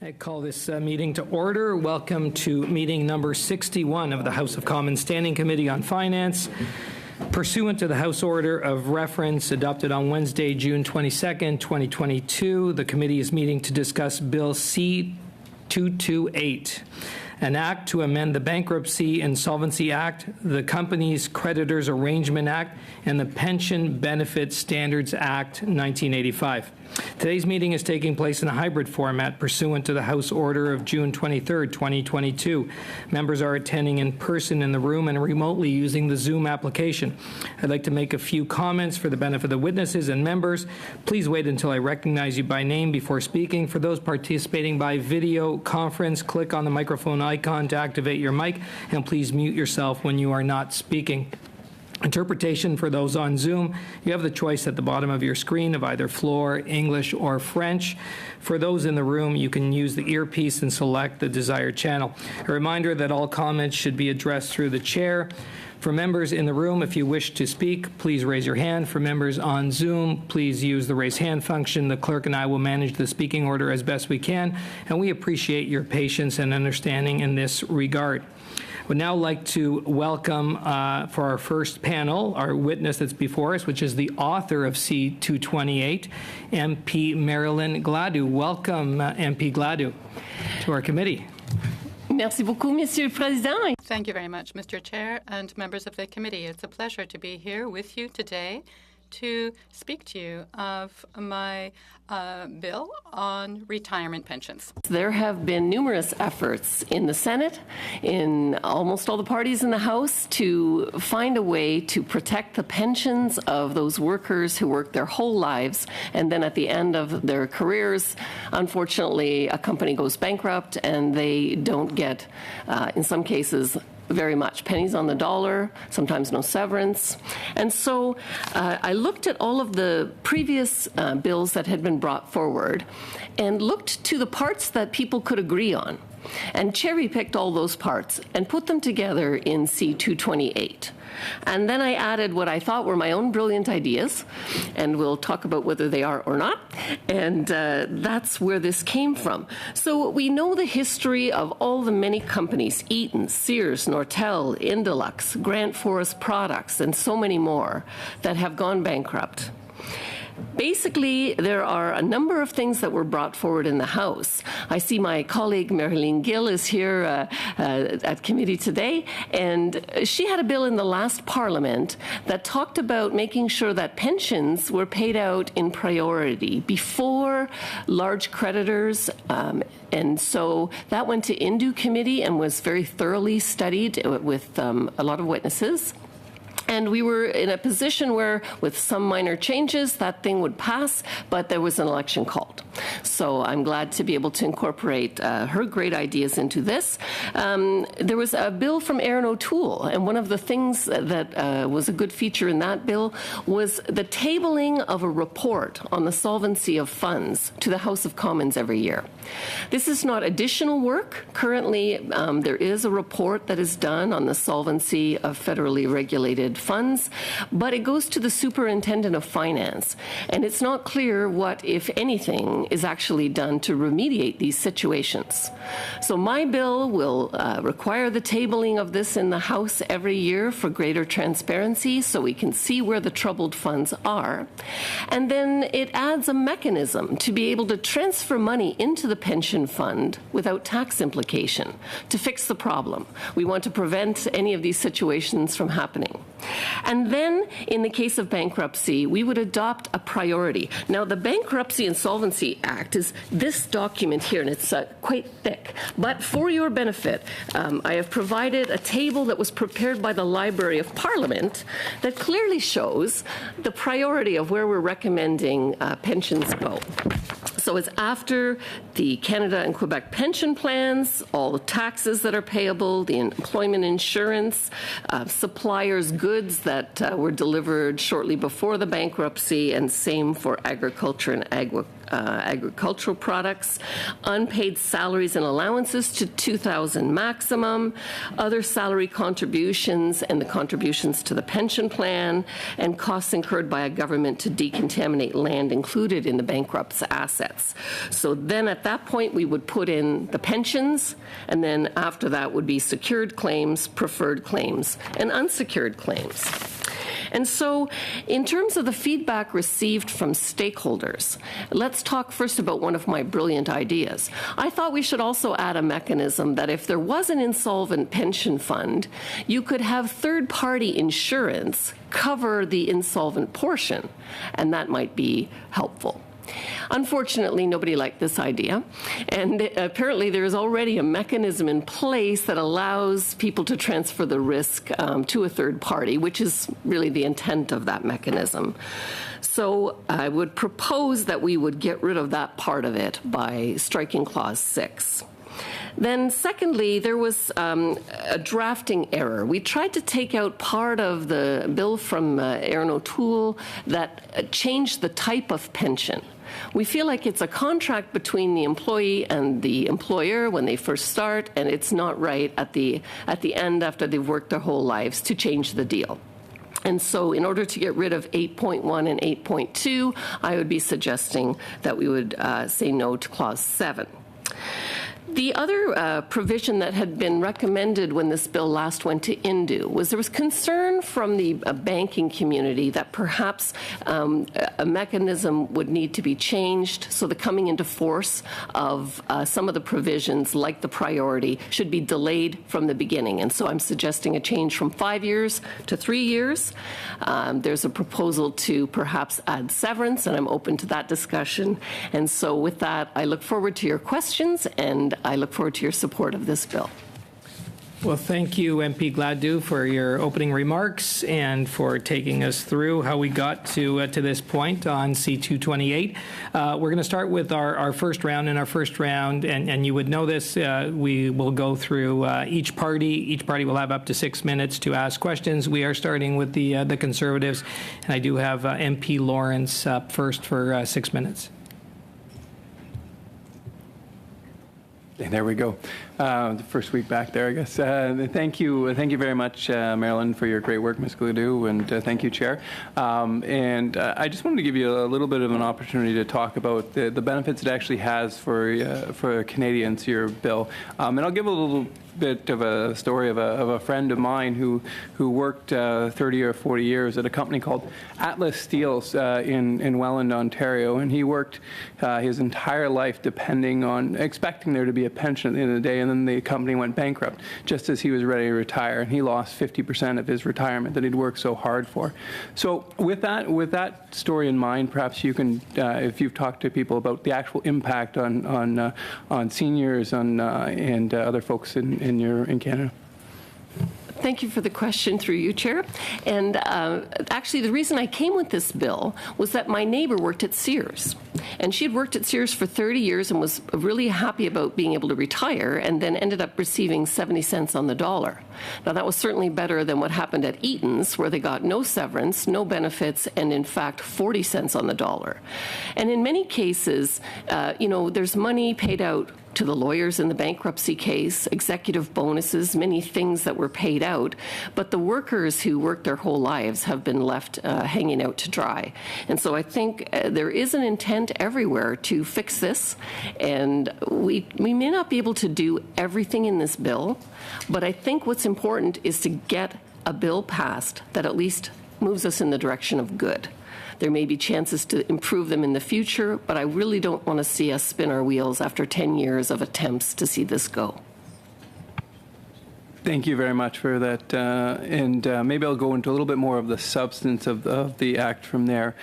I call this meeting to order. Welcome to meeting number 61 of the House of Commons Standing Committee on Finance. Pursuant to the House Order of Reference adopted on Wednesday, June 22nd, 2022, the committee is meeting to discuss Bill C-228, an act to amend the Bankruptcy Insolvency Act, the Companies Creditors Arrangement Act, and the Pension Benefit Standards Act 1985. Today's meeting is taking place in a hybrid format pursuant to the House Order of June 23, 2022. Members are attending in person in the room and remotely using the Zoom application. I'd like to make a few comments for the benefit of the witnesses and members. Please wait until I recognize you by name before speaking. For those participating by video conference, click on the microphone icon to activate your mic, and please mute yourself when you are not speaking. Interpretation for those on Zoom, you have the choice at the bottom of your screen of either floor, English, or French. For those in the room, you can use the earpiece and select the desired channel. A reminder that all comments should be addressed through the chair. For members in the room, if you wish to speak, please raise your hand. For members on Zoom, please use the raise hand function. The clerk and I will manage the speaking order as best we can, and we appreciate your patience and understanding in this regard. Would now like to welcome for our first panel our witness that's before us, which is the author of C-228, MP Marilyn Gladu. Welcome, MP Gladu, to our committee. Merci beaucoup, Monsieur le Président. Thank you very much, Mr. Chair and members of the committee. It's a pleasure to be here with you today to speak to you of my bill on retirement pensions. There have been numerous efforts in the Senate, in almost all the parties in the House, to find a way to protect the pensions of those workers who work their whole lives, and then at the end of their careers, unfortunately, a company goes bankrupt and they don't get, in some cases, very much. Pennies on the dollar, sometimes no severance. And so I looked at all of the previous bills that had been brought forward and looked to the parts that people could agree on and cherry-picked all those parts and put them together in C-228. And then I added what I thought were my own brilliant ideas, and we'll talk about whether they are or not, and that's where this came from. So we know the history of all the many companies, Eaton, Sears, Nortel, Indilux, Grant Forest Products, and so many more that have gone bankrupt. Basically, there are a number of things that were brought forward in the House. I see my colleague Marilyn Gill is here at committee today, and she had a bill in the last Parliament that talked about making sure that pensions were paid out in priority before large creditors, and so that went to Indu Committee and was very thoroughly studied with a lot of witnesses. And we were in a position where, with some minor changes, that thing would pass, but there was an election called. So I'm glad to be able to incorporate her great ideas into this. There was a bill from Erin O'Toole, and one of the things that was a good feature in that bill was the tabling of a report on the solvency of funds to the House of Commons every year. This is not additional work. Currently, there is a report that is done on the solvency of federally regulated funds, but it goes to the Superintendent of Finance, and it's not clear what, if anything, is actually done to remediate these situations. So my bill will require the tabling of this in the House every year for greater transparency so we can see where the troubled funds are. And then it adds a mechanism to be able to transfer money into the pension fund without tax implication to fix the problem. We want to prevent any of these situations from happening. And then, in the case of bankruptcy, we would adopt a priority. Now, the Bankruptcy Insolvency Act is this document here, and it's quite thick. But for your benefit, I have provided a table that was prepared by the Library of Parliament that clearly shows the priority of where we're recommending pensions go. So it's after the Canada and Quebec pension plans, all the taxes that are payable, the employment insurance, suppliers' goods that were delivered shortly before the bankruptcy, and same for agriculture and agricultural products, unpaid salaries and allowances to $2,000 maximum, other salary contributions and the contributions to the pension plan, and costs incurred by a government to decontaminate land included in the bankrupt's assets. So then at that point, we would put in the pensions, and then after that would be secured claims, preferred claims, and unsecured claims. And so in terms of the feedback received from stakeholders, let's talk first about one of my brilliant ideas. I thought we should also add a mechanism that if there was an insolvent pension fund, you could have third-party insurance cover the insolvent portion, and that might be helpful. Unfortunately, nobody liked this idea, and apparently there is already a mechanism in place that allows people to transfer the risk to a third party, which is really the intent of that mechanism. So I would propose that we would get rid of that part of it by striking Clause 6. Then secondly, there was a drafting error. We tried to take out part of the bill from Aaron O'Toole that changed the type of pension. We feel like it's a contract between the employee and the employer when they first start, and it's not right at the end after they've worked their whole lives to change the deal. And so in order to get rid of 8.1 and 8.2, I would be suggesting that we would say no to Clause 7. The other provision that had been recommended when this bill last went to INDU was there was concern from the banking community that perhaps a mechanism would need to be changed, so the coming into force of some of the provisions, like the priority, should be delayed from the beginning. And so I'm suggesting a change from 5 years to 3 years. There's a proposal to perhaps add severance, and I'm open to that discussion. And so with that, I look forward to your questions, and I look forward to your support of this bill. Well, thank you, MP Gladue, for your opening remarks and for taking us through how we got to this point on C-228. We're going to start with our first round. In our first round, and you would know this, we will go through each party. Each party will have up to 6 minutes to ask questions. We are starting with the Conservatives, and I do have MP Lawrence up first for 6 minutes. There we go. The first week back there, I guess. Thank you very much, Marilyn, for your great work, Ms. Gladue, and thank you, Chair. I just wanted to give you a little bit of an opportunity to talk about the benefits it actually has for Canadians, your bill. And I'll give a little bit of a story of a friend of mine who worked 30 or 40 years at a company called Atlas Steels in Welland, Ontario, and he worked his entire life expecting there to be a pension at the end of the day, and then the company went bankrupt just as he was ready to retire, and he lost 50% of his retirement that he'd worked so hard for. So with that story in mind, perhaps you can, if you've talked to people about the actual impact on seniors and other folks in Canada. Thank you for the question through you, Chair. And actually, the reason I came with this bill was that my neighbor worked at Sears. And she had worked at Sears for 30 years and was really happy about being able to retire, and then ended up receiving 70 cents on the dollar. Now, that was certainly better than what happened at Eaton's, where they got no severance, no benefits, and in fact, 40 cents on the dollar. And in many cases, there's money paid out to the lawyers in the bankruptcy case, executive bonuses, many things that were paid out, but the workers who worked their whole lives have been left hanging out to dry. And so I think there is an intent everywhere to fix this, and we may not be able to do everything in this bill, but I think what's important is to get a bill passed that at least moves us in the direction of good. There may be chances to improve them in the future, but I really don't want to see us spin our wheels after 10 years of attempts to see this go. Thank you very much for that. And maybe I'll go into a little bit more of the substance of the Act from there.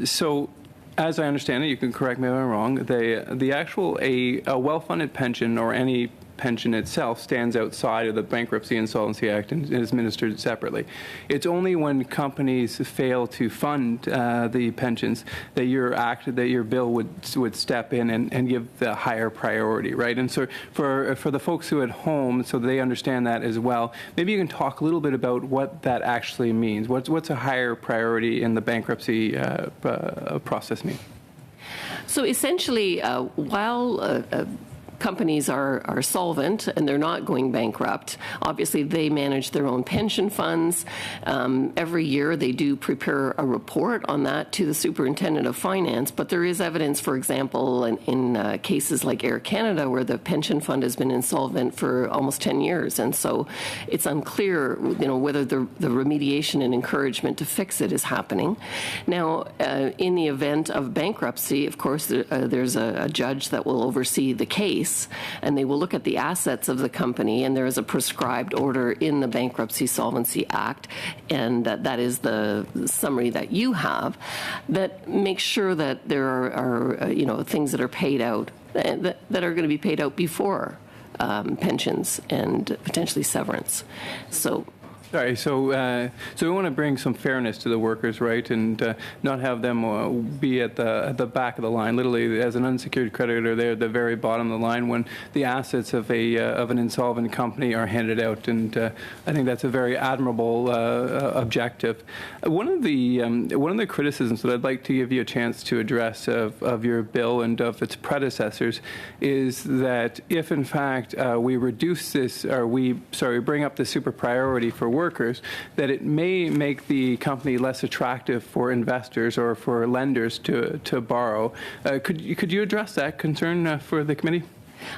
So, as I understand it, you can correct me if I'm wrong, the actual, a well-funded pension or any pension itself stands outside of the Bankruptcy Insolvency Act and is administered separately. It's only when companies fail to fund the pensions that your bill would step in and give the higher priority, right? And so for the folks who are at home, so they understand that as well, maybe you can talk a little bit about what that actually means. What's a higher priority in the bankruptcy process mean? So essentially, while companies are solvent and they're not going bankrupt, obviously they manage their own pension funds. Every year they do prepare a report on that to the superintendent of finance, but there is evidence, for example, in cases like Air Canada where the pension fund has been insolvent for almost 10 years, and so it's unclear, whether the remediation and encouragement to fix it is happening. Now, in the event of bankruptcy, of course, there's a judge that will oversee the case, and they will look at the assets of the company, and there is a prescribed order in the Bankruptcy Solvency Act, and that is the summary that you have, that makes sure that there are things that are paid out, that are going to be paid out before pensions and potentially severance. Sorry, so we want to bring some fairness to the workers, right, and not have them be at the back of the line. Literally, as an unsecured creditor, they're at the very bottom of the line when the assets of an insolvent company are handed out, and I think that's a very admirable objective. One of the criticisms that I'd like to give you a chance to address of your bill and of its predecessors is that if, in fact, we reduce this, or we bring up the super priority for workers, that it may make the company less attractive for investors or for lenders to borrow. Could you address that concern for the committee?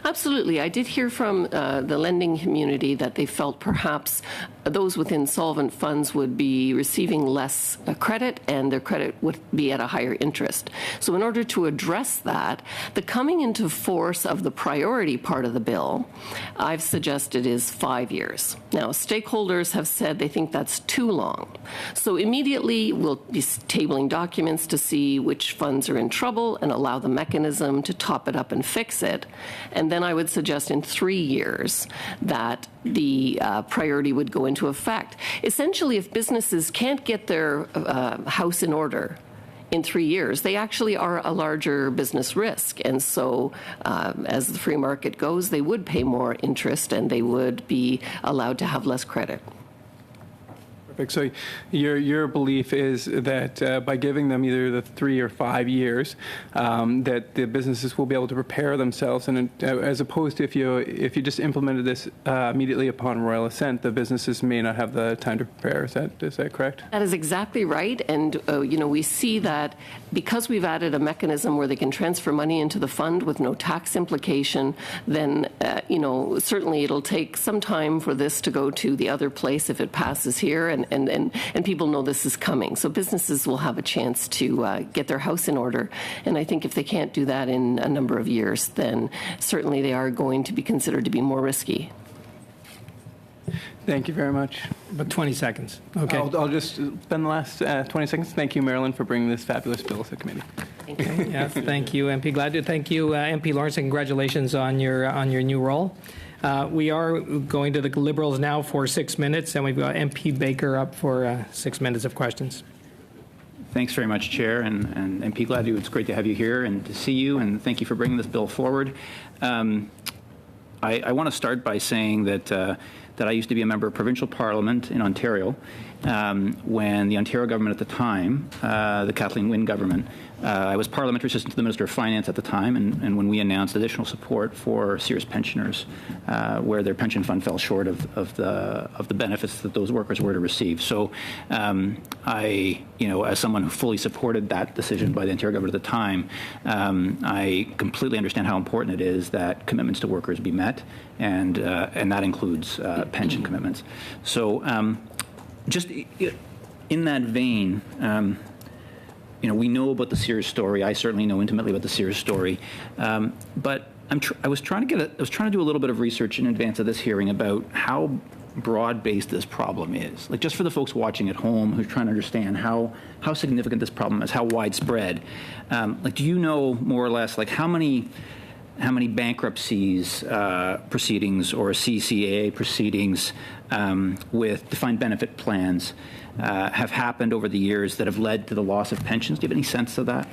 Absolutely. I did hear from the lending community that they felt perhaps those with insolvent funds would be receiving less credit, and their credit would be at a higher interest. So in order to address that, the coming into force of the priority part of the bill, I've suggested is 5 years. Now, stakeholders have said they think that's too long. So immediately we'll be tabling documents to see which funds are in trouble and allow the mechanism to top it up and fix it. And then I would suggest in 3 years that the priority would go into effect. Essentially, if businesses can't get their house in order in 3 years, they actually are a larger business risk. And so as the free market goes, they would pay more interest and they would be allowed to have less credit. Perfect. So your belief is that by giving them either the 3 or 5 years, that the businesses will be able to prepare themselves, and as opposed to if you just implemented this immediately upon royal assent, the businesses may not have the time to prepare. Is that correct? That is exactly right. And we see that because we've added a mechanism where they can transfer money into the fund with no tax implication, then certainly it'll take some time for this to go to the other place if it passes here, and people know this is coming. So businesses will have a chance to get their house in order. And I think if they can't do that in a number of years, then certainly they are going to be considered to be more risky. Thank you very much. About 20 seconds. Okay. I'll just spend the last 20 seconds. Thank you, Marilyn, for bringing this fabulous bill to the committee. Thank you. Yes, thank you, MP Gladue. Thank you, MP Lawrence, and congratulations on your new role. We are going to the Liberals now for 6 minutes, and we've got MP Baker up for 6 minutes of questions. Thanks very much, Chair, and MP Gladue. It's great to have you here and to see you, and thank you for bringing this bill forward. I want to start by saying that I used to be a member of provincial parliament in Ontario when the Ontario government at the time, the Kathleen Wynne government, I was parliamentary assistant to the Minister of Finance at the time, and when we announced additional support for Sears pensioners where their pension fund fell short of the benefits that those workers were to receive. So as someone who fully supported that decision by the Ontario government at the time, I completely understand how important it is that commitments to workers be met, and that includes pension commitments. So just in that vein, we know about the Sears story. I certainly know intimately about the Sears story, but I was trying to do a little bit of research in advance of this hearing about how broad-based this problem is. Like, just for the folks watching at home who's trying to understand how significant this problem is, how widespread. Do you know more or less how many bankruptcies proceedings or CCAA proceedings with defined benefit plans have happened over the years that have led to the loss of pensions? Do you have any sense of that?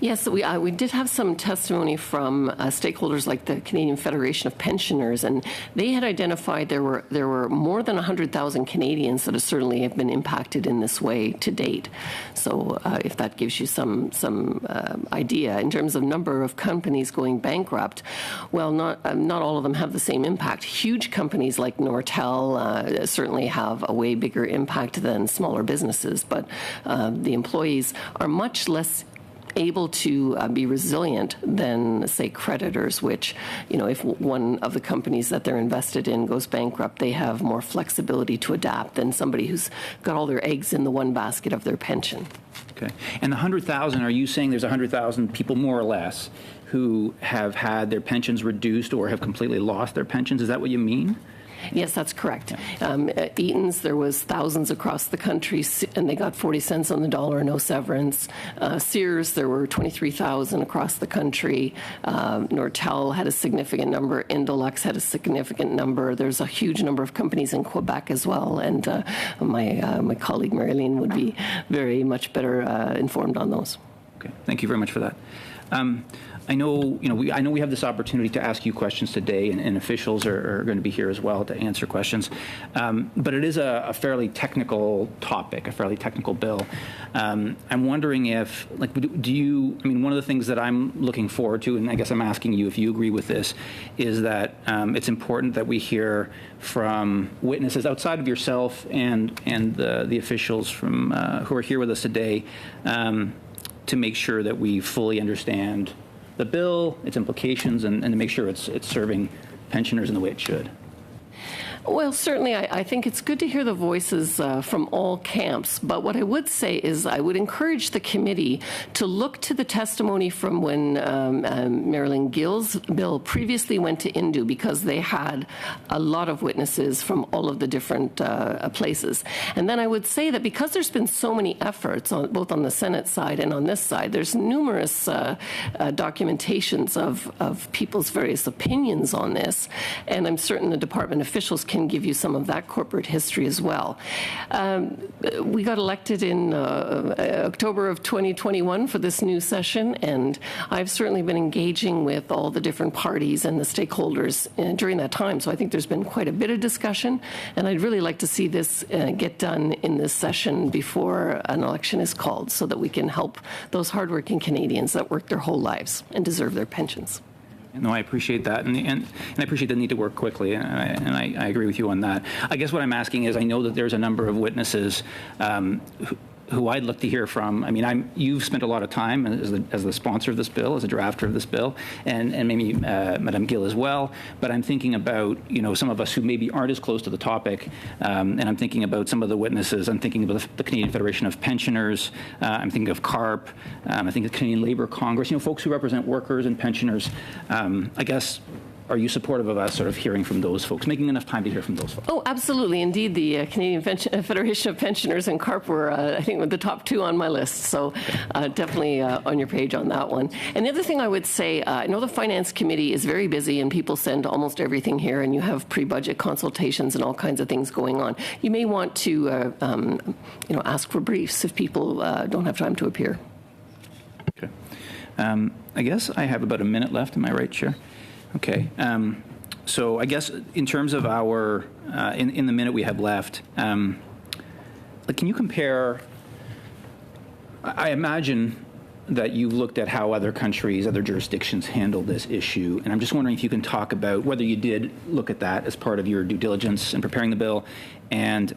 Yes, we did have some testimony from stakeholders like the Canadian Federation of Pensioners, and they had identified there were more than 100,000 Canadians that certainly have been impacted in this way to date. So if that gives you some idea in terms of number of companies going bankrupt, well, not all of them have the same impact. Huge companies like Nortel certainly have a way bigger impact than smaller businesses, but the employees are much less able to be resilient than, say, creditors, which, if one of the companies that they're invested in goes bankrupt, they have more flexibility to adapt than somebody who's got all their eggs in the one basket of their pension. Okay. And the 100,000, are you saying there's 100,000 people, more or less, who have had their pensions reduced or have completely lost their pensions? Is that what you mean? Yes, that's correct. At Eaton's, there was thousands across the country, and they got 40 cents on the dollar, no severance. Sears, there were 23,000 across the country. Nortel had a significant number. Indolux had a significant number. There's a huge number of companies in Quebec as well, and my colleague Marilyn would be very much better informed on those. Okay, thank you very much for that. I know we have this opportunity to ask you questions today, and officials are going to be here as well to answer questions. But it is a fairly technical topic, a fairly technical bill. I'm wondering if, one of the things that I'm looking forward to, and I guess I'm asking you if you agree with this, is that it's important that we hear from witnesses outside of yourself and the officials from who are here with us today to make sure that we fully understand the bill, its implications, and to make sure it's serving pensioners in the way it should. Well, certainly, I think it's good to hear the voices from all camps. But what I would say is I would encourage the committee to look to the testimony from when Marilyn Gill's bill previously went to Indu, because they had a lot of witnesses from all of the different places. And then I would say that because there's been so many efforts, both on the Senate side and on this side, there's numerous documentations of people's various opinions on this. And I'm certain the department officials can give you some of that corporate history as well. We got elected in October of 2021 for this new session, and I've certainly been engaging with all the different parties and the stakeholders during that time. So I think there's been quite a bit of discussion, and I'd really like to see this get done in this session before an election is called, so that we can help those hardworking Canadians that work their whole lives and deserve their pensions. No, I appreciate that, and I appreciate the need to work quickly, and I agree with you on that. I guess what I'm asking is, I know that there's a number of witnesses who I'd look to hear from. I mean, you've spent a lot of time as the sponsor of this bill, as a drafter of this bill, and maybe Madame Gill as well. But I'm thinking about some of us who maybe aren't as close to the topic, and I'm thinking about some of the witnesses. I'm thinking about the Canadian Federation of Pensioners. I'm thinking of CARP. I think the Canadian Labour Congress. Folks who represent workers and pensioners. I guess. Are you supportive of us sort of hearing from those folks, making enough time to hear from those folks? Oh, absolutely. Indeed, the Canadian Federation of Pensioners and CARP were, I think, the top two on my list. So definitely on your page on that one. And the other thing I would say, I know the Finance Committee is very busy, and people send almost everything here, and you have pre-budget consultations and all kinds of things going on. You may want to, ask for briefs if people don't have time to appear. Okay. I guess I have about a minute left. Am I right, Chair? Okay. So I guess in terms of our, in the minute we have left, can you compare, I imagine that you've looked at how other countries, other jurisdictions handle this issue, and I'm just wondering if you can talk about whether you did look at that as part of your due diligence in preparing the bill, and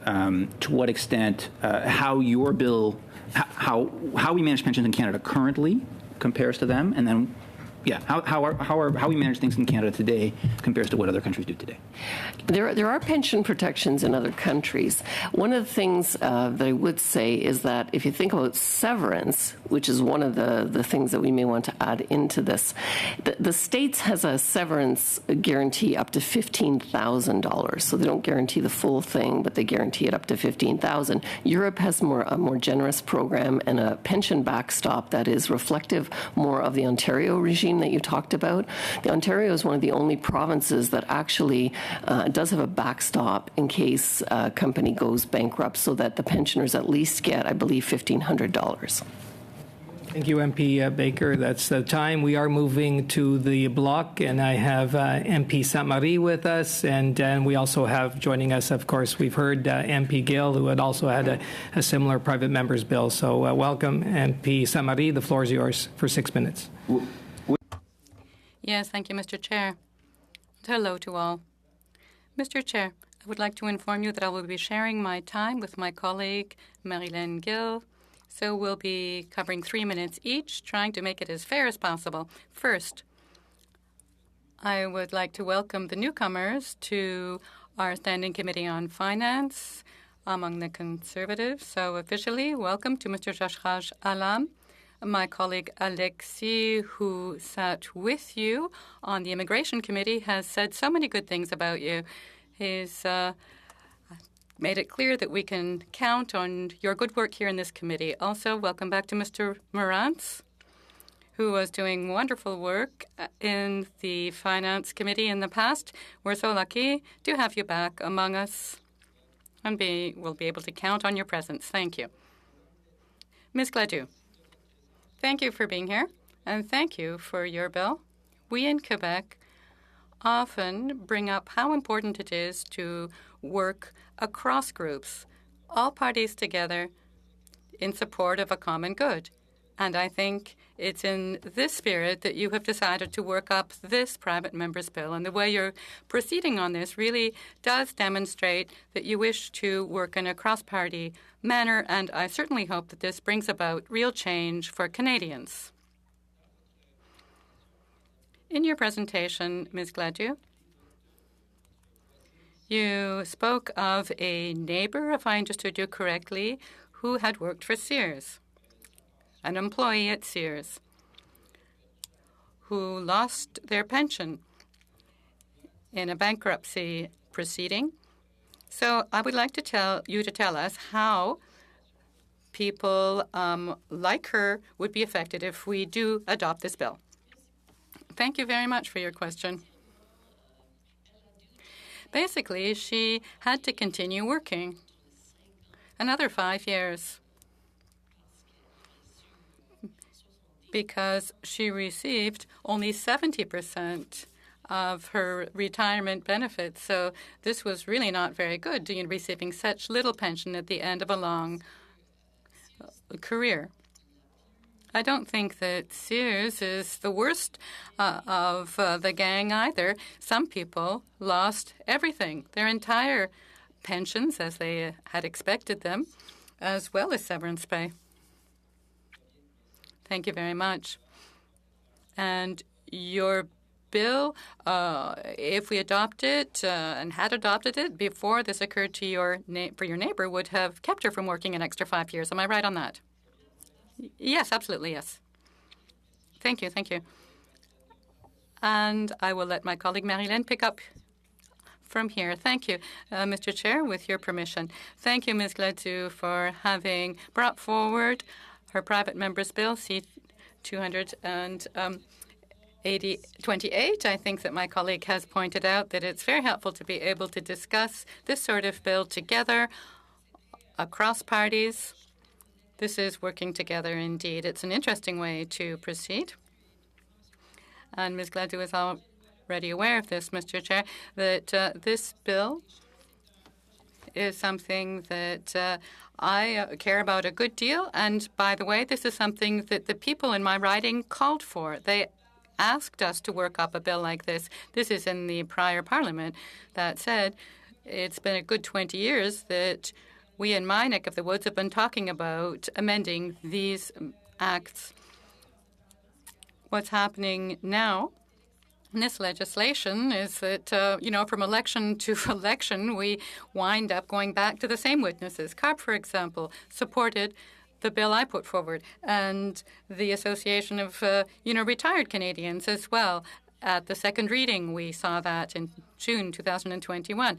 to what extent how your bill, how we manage pensions in Canada currently compares to them, and then how we manage things in Canada today compares to what other countries do today. There are pension protections in other countries. One of the things that I would say is that if you think about severance, which is one of the things that we may want to add into this, the States has a severance guarantee up to $15,000. So they don't guarantee the full thing, but they guarantee it up to $15,000. Europe has a more generous program and a pension backstop that is reflective more of the Ontario regime scheme that you talked about, Ontario is one of the only provinces that actually does have a backstop in case a company goes bankrupt, so that the pensioners at least get, I believe, $1,500. Thank you, MP Baker. That's the time. We are moving to the block, and I have MP Sainte-Marie with us, and we also have joining us, of course, we've heard MP Gill, who had also had a similar private member's bill. So welcome, MP Sainte-Marie. The floor is yours for 6 minutes. Yes, thank you, Mr. Chair. Hello to all. Mr. Chair, I would like to inform you that I will be sharing my time with my colleague, Marilyn Gill. So we'll be covering 3 minutes each, trying to make it as fair as possible. First, I would like to welcome the newcomers to our Standing Committee on Finance among the Conservatives. So officially, welcome to Mr. Joshraj Alam, my colleague Alexis, who sat with you on the Immigration Committee, has said so many good things about you. He's made it clear that we can count on your good work here in this committee. Also, welcome back to Mr. Morantz, who was doing wonderful work in the Finance Committee in the past. We're so lucky to have you back among us, and we'll be able to count on your presence. Thank you. Ms. Gladue, thank you for being here, and thank you for your bill. We in Quebec often bring up how important it is to work across groups, all parties together in support of a common good. And I think it's in this spirit that you have decided to work up this private member's bill. And the way you're proceeding on this really does demonstrate that you wish to work in a cross-party manner. And I certainly hope that this brings about real change for Canadians. In your presentation, Ms. Gladue, you spoke of a neighbor, if I understood you correctly, who had worked for Sears, an employee at Sears, who lost their pension in a bankruptcy proceeding. So I would like to tell us how people like her would be affected if we do adopt this bill. Thank you very much for your question. Basically, she had to continue working another 5 years because she received only 70% of her retirement benefits. So this was really not very good, receiving such little pension at the end of a long career. I don't think that Sears is the worst of the gang either. Some people lost everything, their entire pensions as they had expected them, as well as severance pay. Thank you very much. And your bill, if we adopt it and had adopted it before this occurred to for your neighbor, would have kept her from working an extra 5 years. Am I right on that? Yes, absolutely, yes. Thank you, thank you. And I will let my colleague Marilyn pick up from here. Thank you, Mr. Chair, with your permission. Thank you, Ms. Gladue, for having brought forward her private member's bill, C-228. I think that my colleague has pointed out that it's very helpful to be able to discuss this sort of bill together across parties. This is working together indeed. It's an interesting way to proceed. And Ms. Gladue is already aware of this, Mr. Chair, that this bill is something that I care about a good deal. And by the way, this is something that the people in my riding called for. They asked us to work up a bill like this. This is in the prior parliament. That said, it's been a good 20 years that we in my neck of the woods have been talking about amending these acts. What's happening now in this legislation is that, from election to election, we wind up going back to the same witnesses. CARP, for example, supported the bill I put forward, and the Association of, Retired Canadians as well. At the second reading, we saw that in June 2021.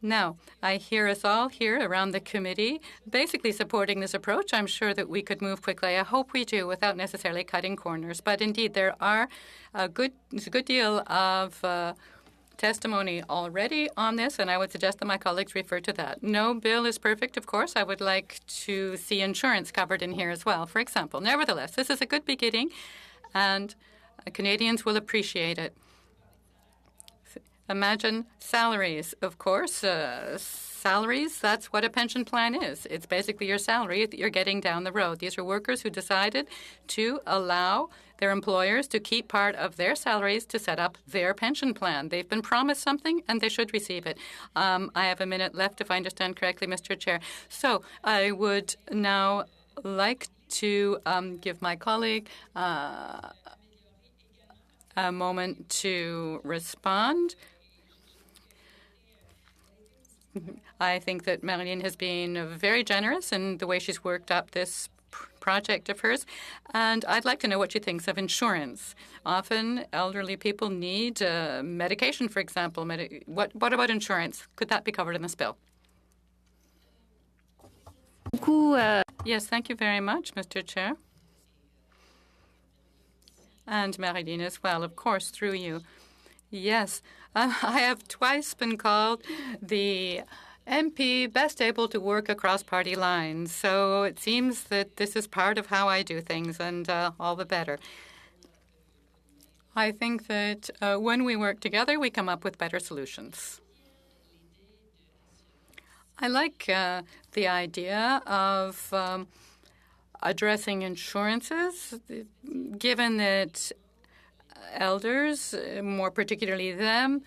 Now, I hear us all here around the committee basically supporting this approach. I'm sure that we could move quickly. I hope we do without necessarily cutting corners. But indeed, there's a good deal of testimony already on this, and I would suggest that my colleagues refer to that. No bill is perfect, of course. I would like to see insurance covered in here as well, for example. Nevertheless, this is a good beginning, and Canadians will appreciate it. Imagine salaries, of course. Salaries, that's what a pension plan is. It's basically your salary that you're getting down the road. These are workers who decided to allow their employers to keep part of their salaries to set up their pension plan. They've been promised something, and they should receive it. I have a minute left, if I understand correctly, Mr. Chair. So I would now like to give my colleague a moment to respond. I think that Marlene has been very generous in the way she's worked up this project of hers, and I'd like to know what she thinks of insurance. Often, elderly people need medication, for example. What about insurance? Could that be covered in this bill? Yes, thank you very much, Mr. Chair. And Marlene as well, of course, through you. Yes, I have twice been called the MP best able to work across party lines. So it seems that this is part of how I do things, and all the better. I think that when we work together, we come up with better solutions. I like the idea of addressing insurances, given that elders, more particularly them,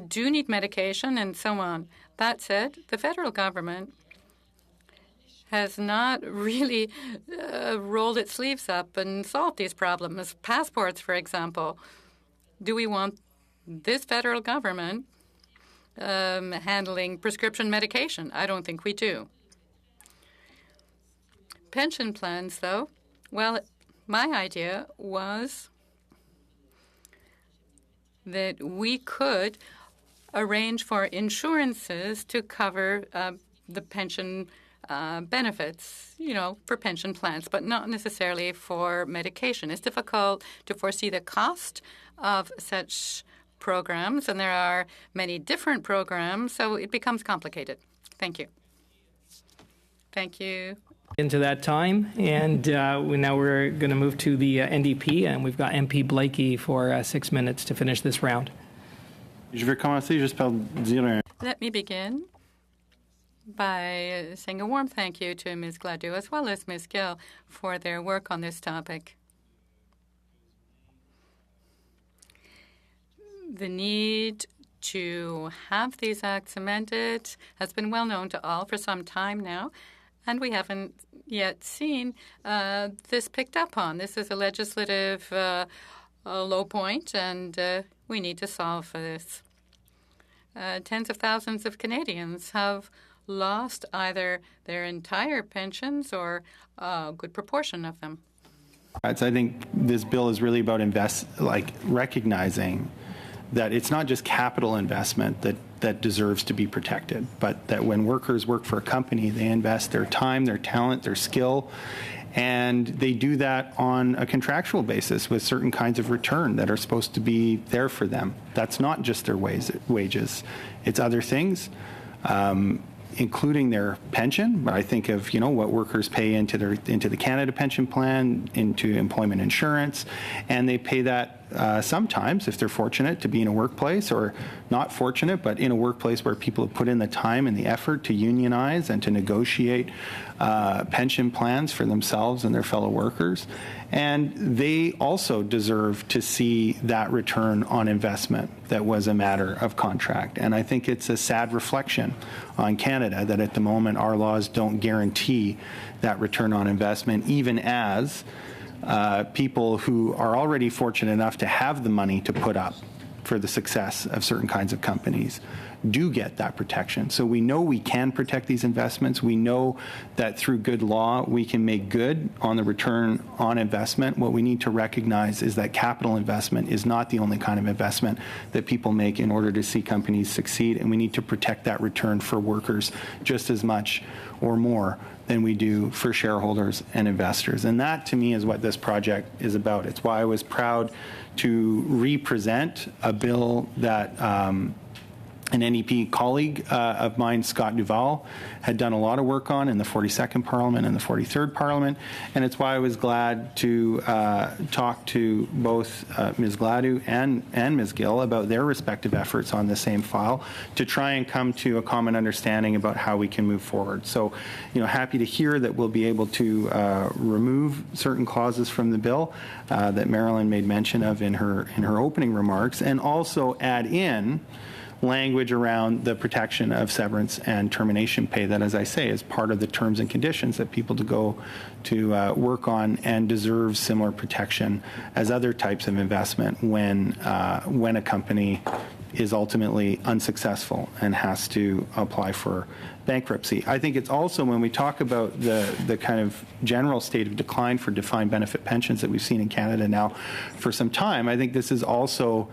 do need medication and so on. That said, the federal government has not really rolled its sleeves up and solved these problems. Passports, for example. Do we want this federal government handling prescription medication? I don't think we do. Pension plans, though, well, my idea was that we could arrange for insurances to cover the pension benefits, for pension plans, but not necessarily for medication. It's difficult to foresee the cost of such programs, and there are many different programs, so it becomes complicated. Thank you. Thank you. Into that time, and now we're going to move to the NDP, and we've got MP Blakey for 6 minutes to finish this round. Let me begin by saying a warm thank you to Ms. Gladue as well as Ms. Gill for their work on this topic. The need to have these acts amended has been well known to all for some time now, and we haven't yet seen this picked up on. This is a legislative low point, and we need to solve for this. Tens of thousands of Canadians have lost either their entire pensions or a good proportion of them. I think this bill is really about recognizing that it's not just capital investment that deserves to be protected, but that when workers work for a company, they invest their time, their talent, their skill, and they do that on a contractual basis with certain kinds of return that are supposed to be there for them. That's not just their wages. It's other things, including their pension. But I think of what workers pay into the Canada Pension Plan, into employment insurance, and they pay that sometimes, if they're fortunate to be in a workplace, or not fortunate, but in a workplace where people have put in the time and the effort to unionize and to negotiate pension plans for themselves and their fellow workers. And they also deserve to see that return on investment that was a matter of contract. And I think it's a sad reflection on Canada that at the moment our laws don't guarantee that return on investment, even as people who are already fortunate enough to have the money to put up for the success of certain kinds of companies do get that protection. So we know we can protect these investments. We know that through good law, we can make good on the return on investment. What we need to recognize is that capital investment is not the only kind of investment that people make in order to see companies succeed, and we need to protect that return for workers just as much or more than we do for shareholders and investors. And that, to me, is what this project is about. It's why I was proud to represent a bill that an NEP colleague of mine, Scott Duval, had done a lot of work on in the 42nd Parliament and the 43rd Parliament. And it's why I was glad to talk to both Ms. Gladue and Ms. Gill about their respective efforts on the same file to try and come to a common understanding about how we can move forward. So, happy to hear that we'll be able to remove certain clauses from the bill that Marilyn made mention of in her opening remarks, and also add in language around the protection of severance and termination pay that, as I say, is part of the terms and conditions that people to go to work on and deserve similar protection as other types of investment when a company is ultimately unsuccessful and has to apply for bankruptcy. I think it's also, when we talk about the kind of general state of decline for defined benefit pensions that we've seen in Canada now for some time, I think this is also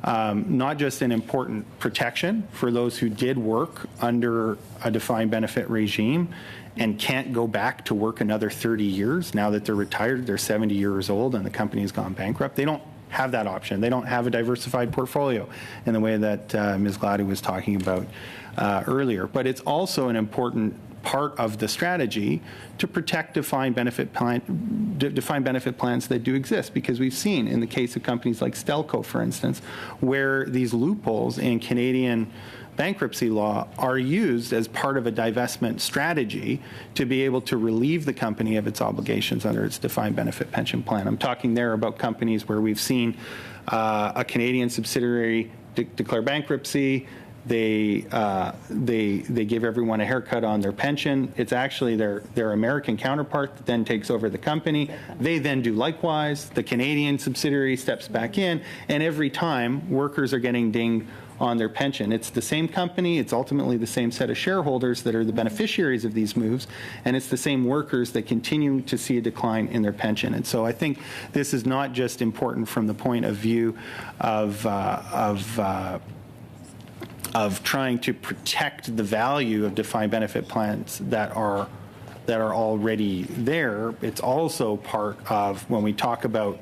not just an important protection for those who did work under a defined benefit regime and can't go back to work another 30 years now that they're retired, they're 70 years old and the company's gone bankrupt. They don't have that option. They don't have a diversified portfolio in the way that Ms. Gladue was talking about earlier. But it's also an important part of the strategy to protect defined benefit plans that do exist, because we've seen in the case of companies like Stelco, for instance, where these loopholes in Canadian bankruptcy law are used as part of a divestment strategy to be able to relieve the company of its obligations under its defined benefit pension plan. I'm talking there about companies where we've seen a Canadian subsidiary declare bankruptcy. They give everyone a haircut on their pension. It's actually their American counterpart that then takes over the company. They then do likewise. The Canadian subsidiary steps back in, and every time workers are getting dinged on their pension. It's the same company. It's ultimately the same set of shareholders that are the beneficiaries of these moves, and it's the same workers that continue to see a decline in their pension. And so I think this is not just important from the point of view of trying to protect the value of defined benefit plans that are already there. It's also part of when we talk about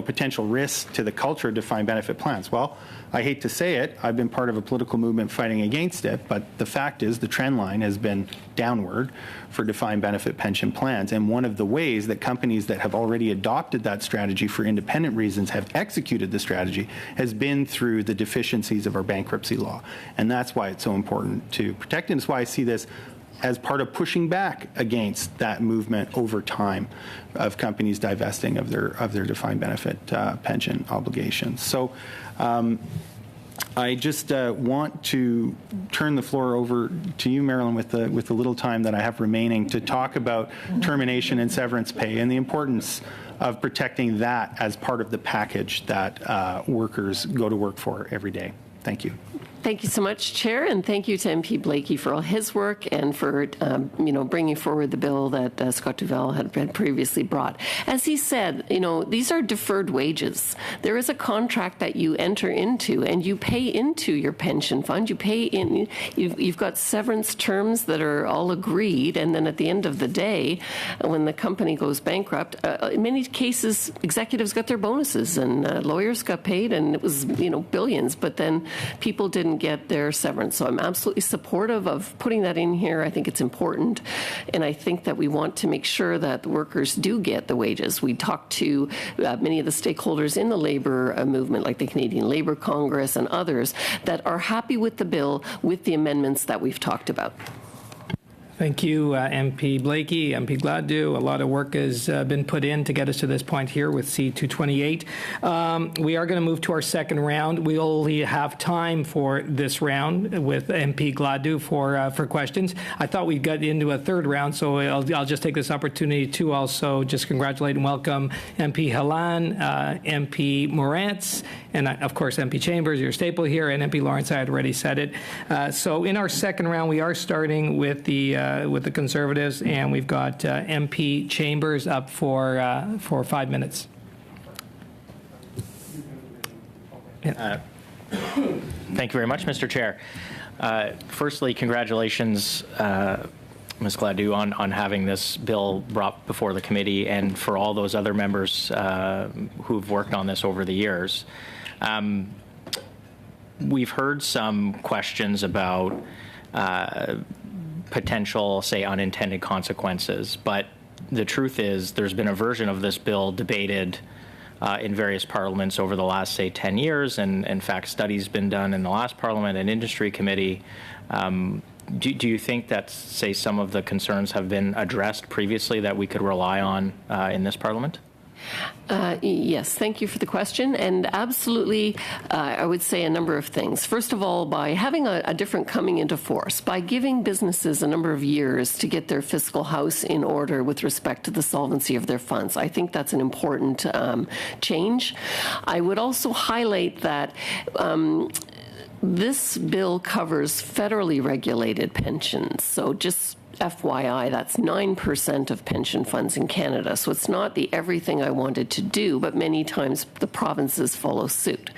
potential risks to the culture of defined benefit plans. Well, I hate to say it, I've been part of a political movement fighting against it, but the fact is the trend line has been downward for defined benefit pension plans. And one of the ways that companies that have already adopted that strategy for independent reasons have executed the strategy has been through the deficiencies of our bankruptcy law. And that's why it's so important to protect it. And it's why I see this as part of pushing back against that movement over time of companies divesting of their defined benefit pension obligations. So I just want to turn the floor over to you, Marilyn, with the little time that I have remaining to talk about termination and severance pay and the importance of protecting that as part of the package that workers go to work for every day. Thank you. Thank you so much, Chair, and thank you to MP Blakey for all his work and for bringing forward the bill that Scott Duval had previously brought. As he said, these are deferred wages. There is a contract that you enter into, and you pay into your pension fund. You pay in. You've got severance terms that are all agreed, and then at the end of the day, when the company goes bankrupt, in many cases, executives got their bonuses, and lawyers got paid, and it was billions. But then people didn't get their severance. So I'm absolutely supportive of putting that in here. I think it's important. And I think that we want to make sure that the workers do get the wages. We talked to many of the stakeholders in the labor movement, like the Canadian Labour Congress and others, that are happy with the bill with the amendments that we've talked about. Thank you, MP Blakey, MP Gladue. A lot of work has been put in to get us to this point here with C-228. We are going to move to our second round. We only have time for this round with MP Gladue for questions. I thought we'd get into a third round, so I'll just take this opportunity to also just congratulate and welcome MP Halan, MP Morantz, and of course MP Chambers, your staple here, and MP Lawrence. I had already said it. So in our second round, we are starting with the Conservatives, and we've got MP Chambers up for 5 minutes. Thank you very much, Mr. Chair. Firstly, congratulations, Ms. Gladue, on having this bill brought before the committee, and for all those other members who've worked on this over the years. We've heard some questions about potential, say, unintended consequences, but the truth is there's been a version of this bill debated in various parliaments over the last, say, 10 years, and in fact, studies been done in the last parliament and industry committee. Do you think that, say, some of the concerns have been addressed previously that we could rely on in this parliament? Yes, thank you for the question. And absolutely, I would say a number of things. First of all, by having a different coming into force, by giving businesses a number of years to get their fiscal house in order with respect to the solvency of their funds, I think that's an important change. I would also highlight that this bill covers federally regulated pensions. So just FYI, that's 9% of pension funds in Canada. So it's not the everything I wanted to do, but many times the provinces follow suit.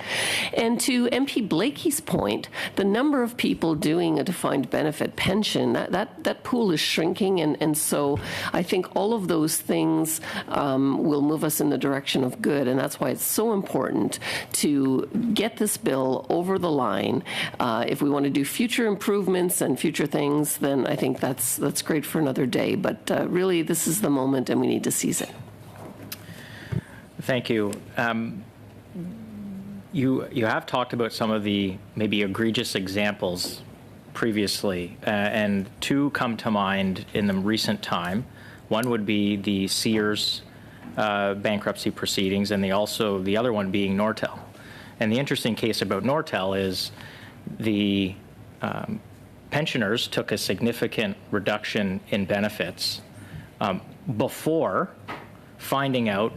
And to MP Blakey's point, the number of people doing a defined benefit pension, that pool is shrinking. And so I think all of those things will move us in the direction of good. And that's why it's so important to get this bill over the line. If we want to do future improvements and future things, then I think that's great for another day, but really this is the moment and we need to seize it. Thank you. You have talked about some of the maybe egregious examples previously, and two come to mind in the recent time. One would be the Sears bankruptcy proceedings, and the other one being Nortel. And the interesting case about Nortel is the pensioners took a significant reduction in benefits before finding out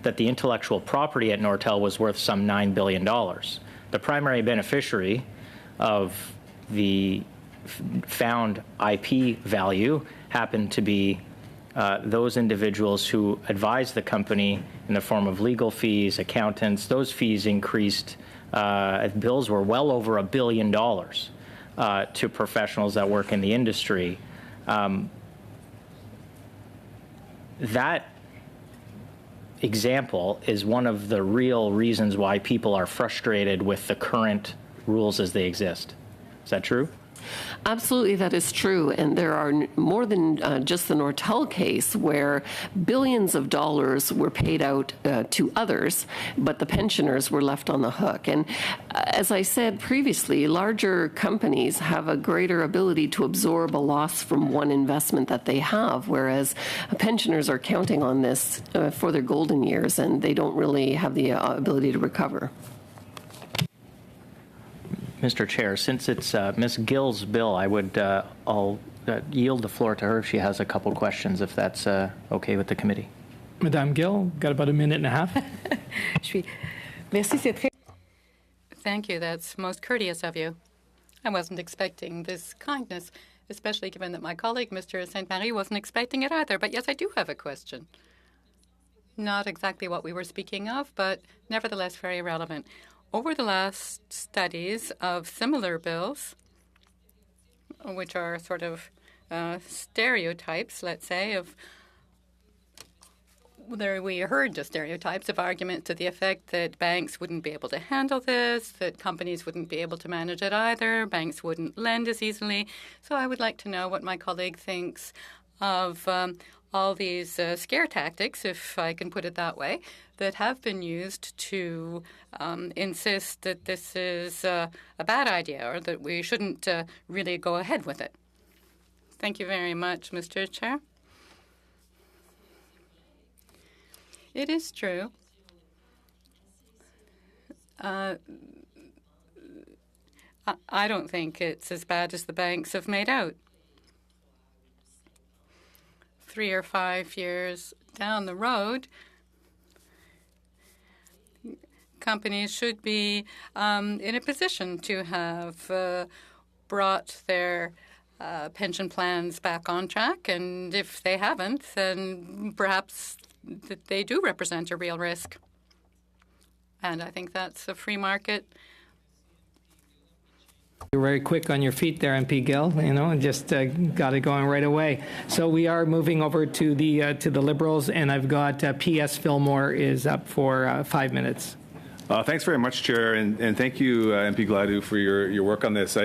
that the intellectual property at Nortel was worth some $9 billion. The primary beneficiary of the found IP value happened to be those individuals who advised the company in the form of legal fees, accountants. Those fees increased. Bills were well over $1 billion. To professionals that work in the industry. That example is one of the real reasons why people are frustrated with the current rules as they exist. Is that true? Absolutely, that is true. And there are more than just the Nortel case where billions of dollars were paid out to others, but the pensioners were left on the hook. And as I said previously, larger companies have a greater ability to absorb a loss from one investment that they have, whereas pensioners are counting on this for their golden years, and they don't really have the ability to recover. Mr. Chair, since it's Ms. Gill's bill, I'll yield the floor to her if she has a couple questions, if that's okay with the committee. Madame Gill, got about a minute and a half. Thank you. That's most courteous of you. I wasn't expecting this kindness, especially given that my colleague, Mr. Saint-Marie, wasn't expecting it either. But yes, I do have a question. Not exactly what we were speaking of, but nevertheless very relevant. Over the last studies of similar bills, which are sort of stereotypes, let's say, of there we heard the stereotypes of arguments to the effect that banks wouldn't be able to handle this, that companies wouldn't be able to manage it either, banks wouldn't lend as easily. So I would like to know what my colleague thinks of all these scare tactics, if I can put it that way, that have been used to insist that this is a bad idea or that we shouldn't really go ahead with it. Thank you very much, Mr. Chair. It is true. I don't think it's as bad as the banks have made out. 3 or 5 years down the road, companies should be in a position to have brought their pension plans back on track. And if they haven't, then perhaps they do represent a real risk. And I think that's a free market. You're very quick on your feet there, MP Gill, and just got it going right away. So we are moving over to the Liberals, and I've got P.S. Fillmore is up for 5 minutes. Thanks very much, Chair, and thank you, MP Gladue, for your work on this.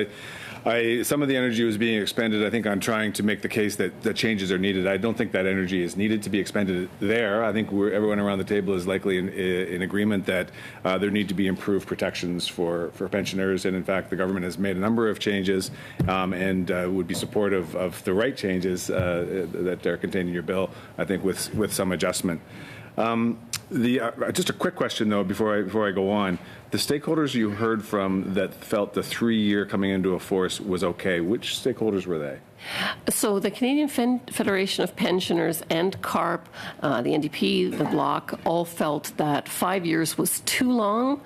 Some of the energy was being expended, I think, on trying to make the case that changes are needed. I don't think that energy is needed to be expended there. I think everyone around the table is likely in agreement that there need to be improved protections for pensioners. And in fact, the government has made a number of changes and would be supportive of the right changes that are contained in your bill, I think, with some adjustment. Just a quick question, though, before I go on. The stakeholders you heard from that felt the 3-year coming into a force was okay, which stakeholders were they? So the Canadian Federation of Pensioners and CARP, the NDP, the Bloc, all felt that 5 years was too long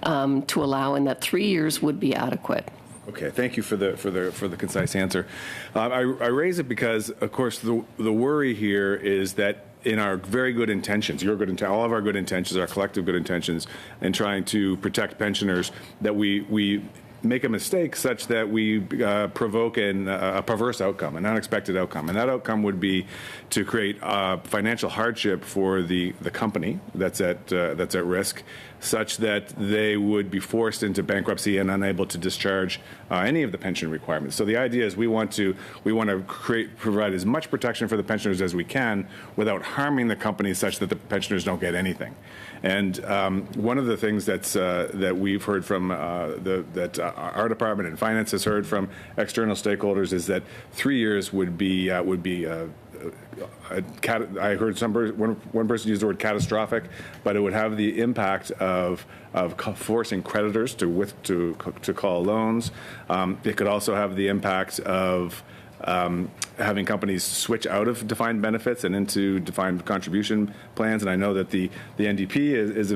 to allow, and that 3 years would be adequate. Okay, thank you for the concise answer. I raise it because, of course, the worry here is that in our very good intentions, all of our good intentions, our collective good intentions, in trying to protect pensioners, that we make a mistake such that we provoke a perverse outcome, an unexpected outcome. And that outcome would be to create financial hardship for the company that's at risk, such that they would be forced into bankruptcy and unable to discharge any of the pension requirements. So the idea is we want to provide as much protection for the pensioners as we can without harming the company such that the pensioners don't get anything. And one of the things that we've heard from that our department and finance has heard from external stakeholders is that 3 years would be I heard one person use the word catastrophic, but it would have the impact of forcing creditors to call loans. It could also have the impact of having companies switch out of defined benefits and into defined contribution plans. And I know that the NDP is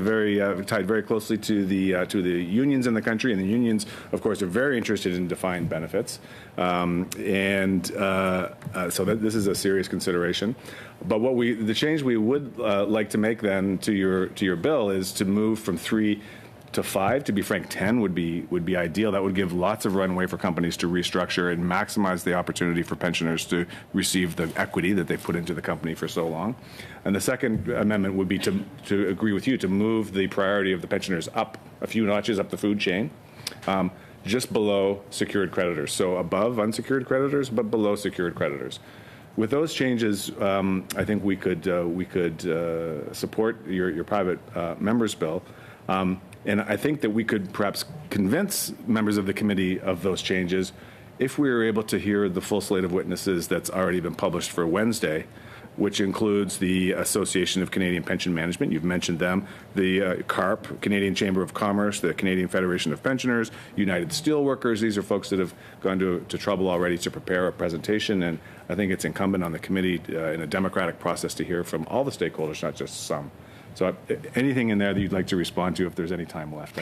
tied very closely to the unions in the country, and the unions, of course, are very interested in defined benefits. So that this is a serious consideration. But the change we would like to make then to your bill is to move from 3 to 5. To be frank, 10 would be ideal. That would give lots of runway for companies to restructure and maximize the opportunity for pensioners to receive the equity that they put into the company for so long. And the second amendment would be to agree with you to move the priority of the pensioners up a few notches up the food chain, just below secured creditors. So above unsecured creditors, but below secured creditors. With those changes, I think we could support your private members' bill. And I think that we could perhaps convince members of the committee of those changes if we were able to hear the full slate of witnesses that's already been published for Wednesday, which includes the Association of Canadian Pension Management, you've mentioned them, the CARP, Canadian Chamber of Commerce, the Canadian Federation of Pensioners, United Steelworkers. These are folks that have gone to trouble already to prepare a presentation, and I think it's incumbent on the committee in a democratic process to hear from all the stakeholders, not just some. So anything in there that you'd like to respond to if there's any time left?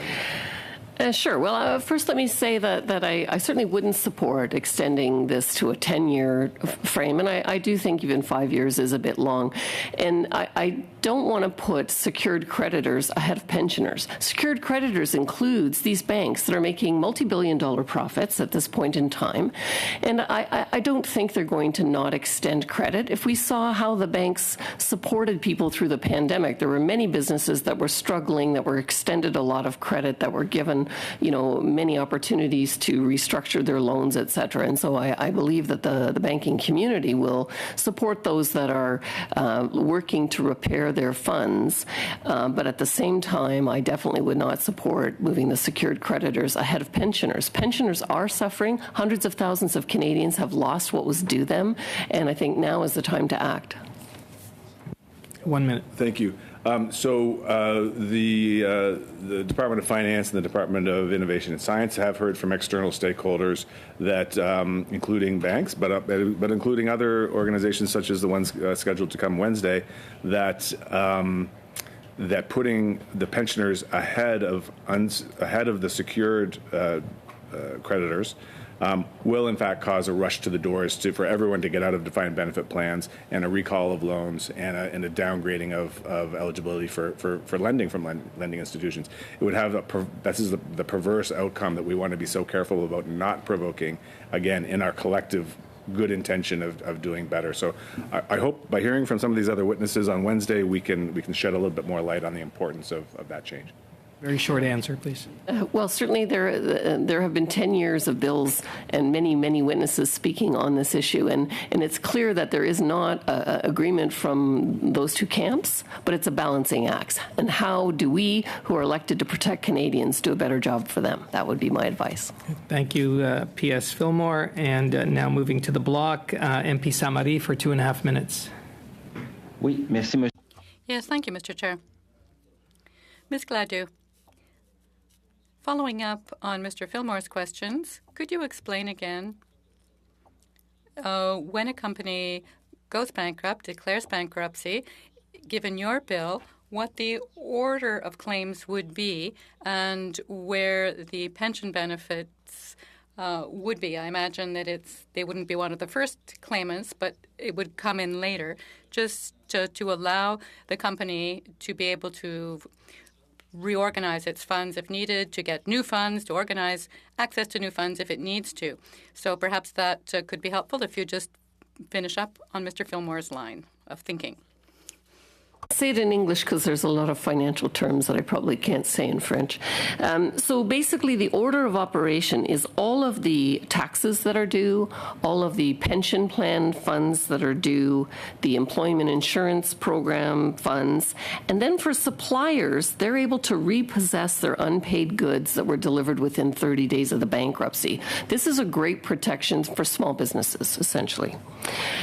Sure. Well, first let me say that I certainly wouldn't support extending this to a 10-year frame, and I do think even 5 years is a bit long. And I don't want to put secured creditors ahead of pensioners. Secured creditors includes these banks that are making multi-billion-dollar profits at this point in time, and I don't think they're going to not extend credit. If we saw how the banks supported people through the pandemic, there were many businesses that were struggling, that were extended a lot of credit, that were given given, many opportunities to restructure their loans, et cetera. And so I believe that the banking community will support those that are working to repair their funds. But at the same time, I definitely would not support moving the secured creditors ahead of pensioners. Pensioners are suffering. Hundreds of thousands of Canadians have lost what was due them, and I think now is the time to act. 1 minute. Thank you. The Department of Finance and the Department of Innovation and Science have heard from external stakeholders that, including banks, but including other organizations such as the ones scheduled to come Wednesday, that putting the pensioners ahead of the secured creditors will in fact cause a rush to the doors for everyone to get out of defined benefit plans, and a recall of loans, and a downgrading of eligibility for lending from lending institutions. It would have this is the perverse outcome that we want to be so careful about not provoking, again, in our collective good intention of doing better. So I hope by hearing from some of these other witnesses on Wednesday, we can shed a little bit more light on the importance of that change. Very short answer, please. Well, certainly there have been 10 years of bills and many, many witnesses speaking on this issue, and it's clear that there is not agreement from those two camps, but it's a balancing act. And how do we, who are elected to protect Canadians, do a better job for them? That would be my advice. Thank you, P.S. Fillmore. And now moving to the block, MP Samari for 2.5 minutes. Oui, merci, monsieur. Yes, thank you, Mr. Chair. Ms. Gladue, following up on Mr. Fillmore's questions, could you explain again when a company goes bankrupt, declares bankruptcy, given your bill, what the order of claims would be and where the pension benefits would be? I imagine that they wouldn't be one of the first claimants, but it would come in later, just to allow the company to be able to reorganize its funds if needed, to get new funds, to organize access to new funds if it needs to. So perhaps that could be helpful if you just finish up on Mr. Fillmore's line of thinking. Say it in English because there's a lot of financial terms that I probably can't say in French. So basically the order of operation is all of the taxes that are due, all of the pension plan funds that are due, the employment insurance program funds, and then for suppliers, they're able to repossess their unpaid goods that were delivered within 30 days of the bankruptcy. This is a great protection for small businesses, essentially.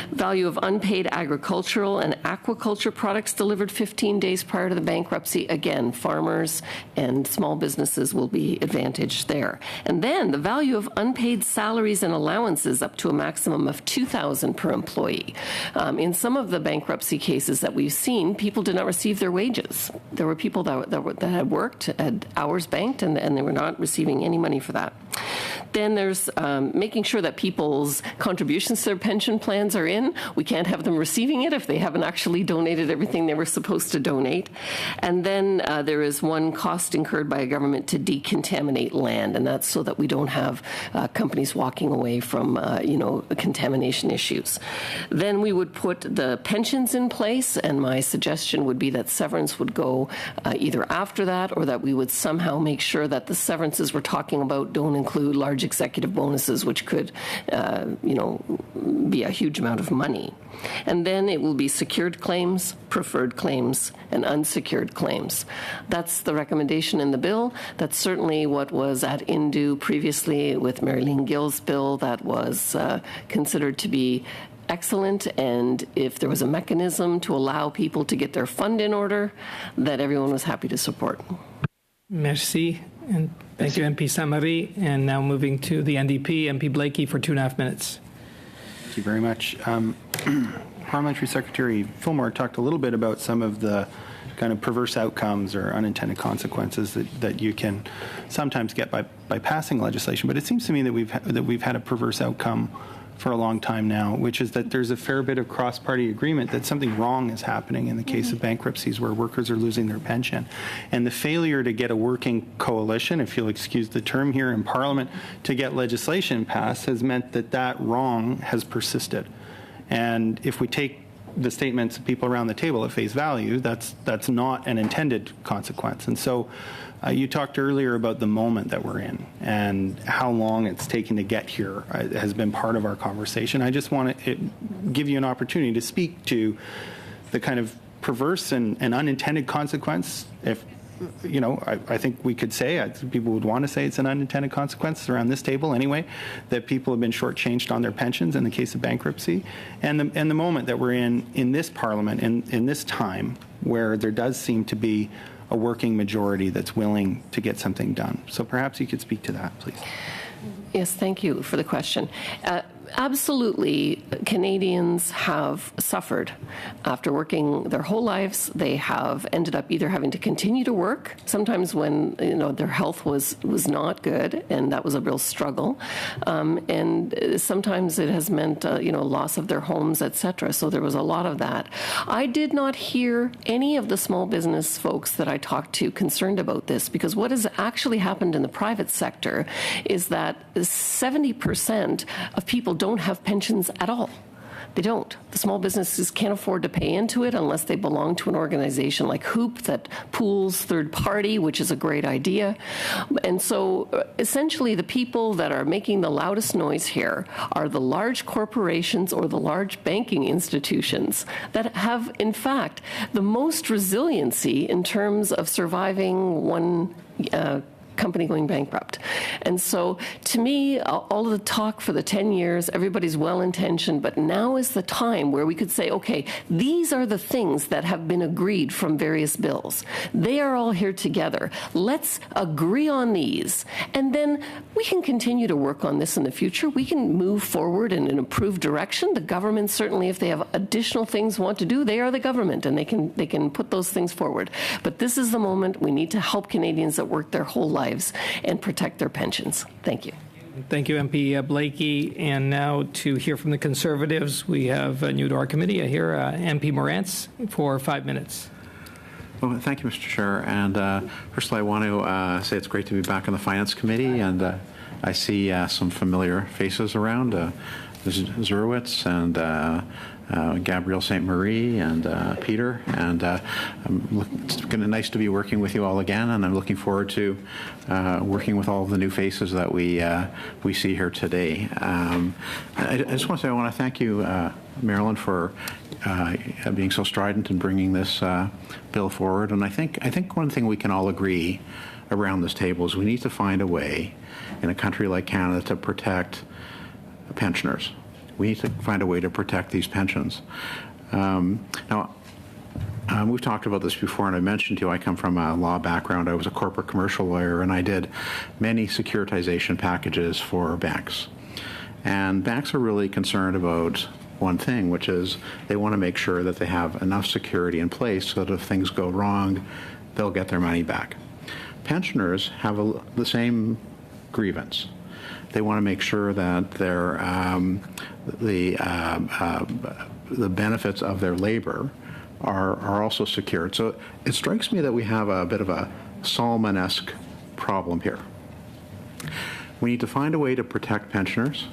Value of unpaid agricultural and aquaculture products delivered 15 days prior to the bankruptcy. Again, farmers and small businesses will be advantaged there. And then the value of unpaid salaries and allowances up to a maximum of $2,000 per employee. In some of the bankruptcy cases that we've seen, people did not receive their wages. There were people that had worked, had hours banked, and they were not receiving any money for that. Then there's making sure that people's contributions to their pension plans are in. We can't have them receiving it if they haven't actually donated everything they were supposed to donate. And then there is one cost incurred by a government to decontaminate land, and that's so that we don't have companies walking away from contamination issues. Then we would put the pensions in place, and my suggestion would be that severance would go either after that, or that we would somehow make sure that the severances we're talking about don't include large executive bonuses, which could be a huge amount of money. And then it will be secured claims, preferred claims, and unsecured claims. That's the recommendation in the bill. That's certainly what was at INDU previously with Marilyn Gill's bill that was considered to be excellent, and if there was a mechanism to allow people to get their fund in order, that everyone was happy to support. Merci, and thank you, MP Samari. And now moving to the NDP, MP Blakey for 2.5 minutes. Thank you very much. Parliamentary Secretary Fillmore talked a little bit about some of the kind of perverse outcomes or unintended consequences that you can sometimes get by passing legislation. But it seems to me that we've had a perverse outcome for a long time now, which is that there's a fair bit of cross-party agreement that something wrong is happening in the case of bankruptcies where workers are losing their pension. And the failure to get a working coalition, if you'll excuse the term here in Parliament, to get legislation passed has meant that wrong has persisted. And if we take the statements of people around the table at face value, that's not an intended consequence. And so You talked earlier about the moment that we're in and how long it's taken to get here has been part of our conversation. I just want to give you an opportunity to speak to the kind of perverse and unintended consequence. If I think we could say, people would want to say it's an unintended consequence around this table anyway, that people have been shortchanged on their pensions in the case of bankruptcy, and the moment that we're in this Parliament, in this time where there does seem to be a working majority that's willing to get something done. So perhaps you could speak to that, please. Yes, thank you for the question. Absolutely, Canadians have suffered after working their whole lives. They have ended up either having to continue to work, sometimes when their health was not good, and that was a real struggle, and sometimes it has meant loss of their homes, etc. So there was a lot of that. I did not hear any of the small business folks that I talked to concerned about this, because what has actually happened in the private sector is that 70% of people don't have pensions at all. They don't. The small businesses can't afford to pay into it unless they belong to an organization like HOOP that pools third party, which is a great idea. And so essentially the people that are making the loudest noise here are the large corporations or the large banking institutions that have, in fact, the most resiliency in terms of surviving one company going bankrupt. And so to me, all of the talk for the 10 years, everybody's well-intentioned, but now is the time where we could say, okay, these are the things that have been agreed from various bills. They are all here together. Let's agree on these. And then we can continue to work on this in the future. We can move forward in an improved direction. The government, certainly, if they have additional things want to do, they are the government, and they can put those things forward. But this is the moment we need to help Canadians that work their whole lives and protect their pensions. Thank you. Thank you, MP Blakey. And now to hear from the Conservatives, we have new to our committee here, MP Morantz, for 5 minutes. Well, thank you, Mr. Chair. And first of all, I want to say it's great to be back in the Finance Committee, and I see some familiar faces around. Ms. Zurwitz and Gabrielle St. Marie and Peter, and it's nice to be working with you all again, and I'm looking forward to working with all of the new faces that we see here today. I just want to say I want to thank you, Marilyn, for being so strident in bringing this bill forward, and I think one thing we can all agree around this table is we need to find a way in a country like Canada to protect pensioners. We need to find a way to protect these pensions. Now, we've talked about this before, and I mentioned to you I come from a law background. I was a corporate commercial lawyer, and I did many securitization packages for banks. And banks are really concerned about one thing, which is they want to make sure that they have enough security in place so that if things go wrong, they'll get their money back. Pensioners have the same grievance. They want to make sure that their the benefits of their labor are also secured. So it strikes me that we have a bit of a Solomon-esque problem here. We need to find a way to protect pensioners,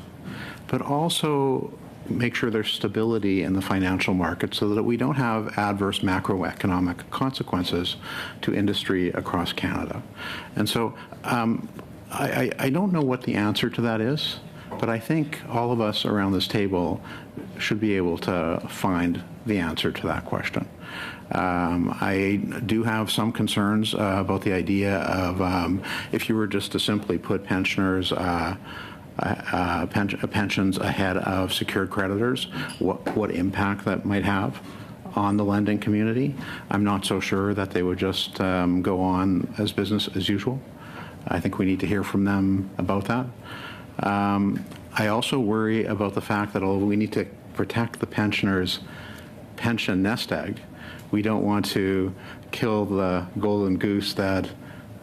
but also make sure there's stability in the financial market so that we don't have adverse macroeconomic consequences to industry across Canada. And so I don't know what the answer to that is, but I think all of us around this table should be able to find the answer to that question. I do have some concerns about the idea of if you were just to simply put pensioners pensions ahead of secured creditors, what impact that might have on the lending community. I'm not so sure that they would just go on as business as usual. I think we need to hear from them about that. I also worry about the fact that although we need to protect the pensioners' pension nest egg, we don't want to kill the golden goose that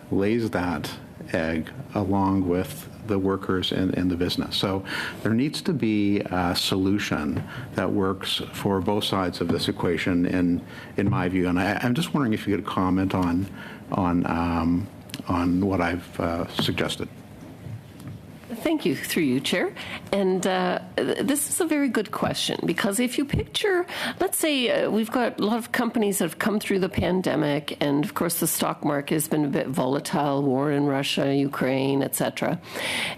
lays that egg along with the workers in the business. So there needs to be a solution that works for both sides of this equation, in my view. And I'm just wondering if you could comment on what I've suggested. Thank you, through you, Chair. And this is a very good question, because if you picture, let's say we've got a lot of companies that have come through the pandemic, and of course the stock market has been a bit volatile, war in Russia, Ukraine, etc.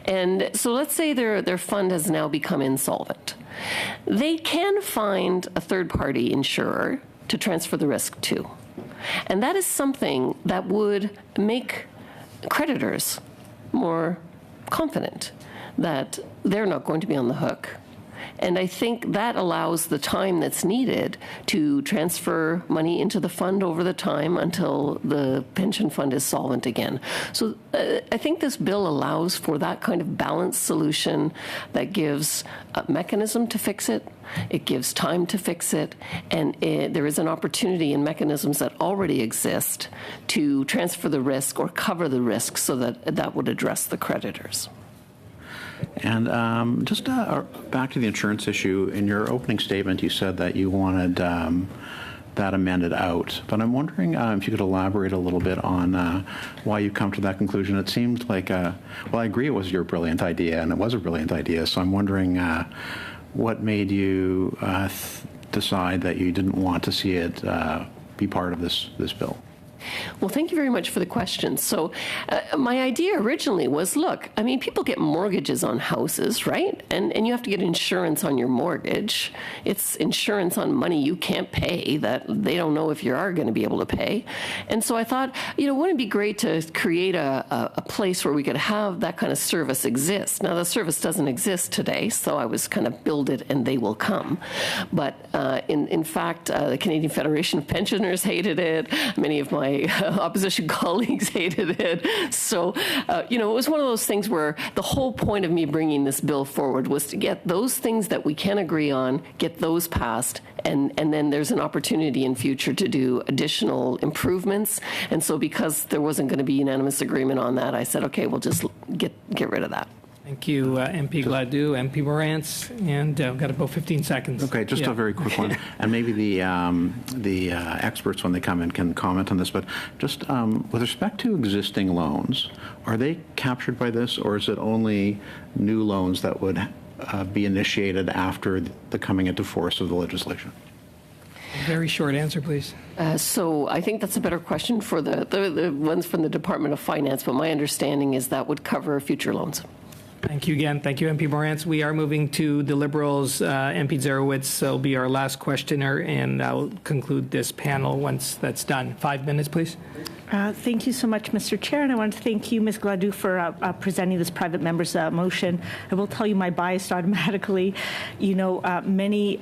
And so let's say their fund has now become insolvent. They can find a third-party insurer to transfer the risk to. And that is something that would make creditors more confident that they're not going to be on the hook. And I think that allows the time that's needed to transfer money into the fund over the time until the pension fund is solvent again. So I think this bill allows for that kind of balanced solution that gives a mechanism to fix it, it gives time to fix it, and there is an opportunity in mechanisms that already exist to transfer the risk or cover the risk so that that would address the creditors. And just back to the insurance issue, in your opening statement, you said that you wanted that amended out. But I'm wondering if you could elaborate a little bit on why you come to that conclusion. It seemed like, well, I agree it was your brilliant idea, and it was a brilliant idea. So I'm wondering what made you decide that you didn't want to see it be part of this bill? Well, thank you very much for the question. So my idea originally was, look, I mean, people get mortgages on houses, right? And you have to get insurance on your mortgage. It's insurance on money you can't pay that they don't know if you are going to be able to pay. And so I thought, wouldn't it be great to create a place where we could have that kind of service exist? Now, the service doesn't exist today, so I was kind of build it and they will come. But in fact, the Canadian Federation of Pensioners hated it. Many of my opposition colleagues hated it. So, it was one of those things where the whole point of me bringing this bill forward was to get those things that we can agree on, get those passed, and then there's an opportunity in future to do additional improvements. And so because there wasn't going to be unanimous agreement on that, I said, okay, we'll just get rid of that. Thank you, MP Gladue, MP Morantz, and we've got about 15 seconds. Okay, just a very quick one, and maybe the experts, when they come in, can comment on this. But just with respect to existing loans, are they captured by this, or is it only new loans that would be initiated after the coming into force of the legislation? Very short answer, please. So I think that's a better question for the ones from the Department of Finance, but my understanding is that would cover future loans. Thank you again. Thank you, MP Morantz. We are moving to the Liberals. MP Zarowitz will be our last questioner, and I'll conclude this panel once that's done. 5 minutes, please. Thank you so much, Mr. Chair, and I want to thank you, Ms. Gladue, for presenting this private member's motion. I will tell you my bias automatically. Many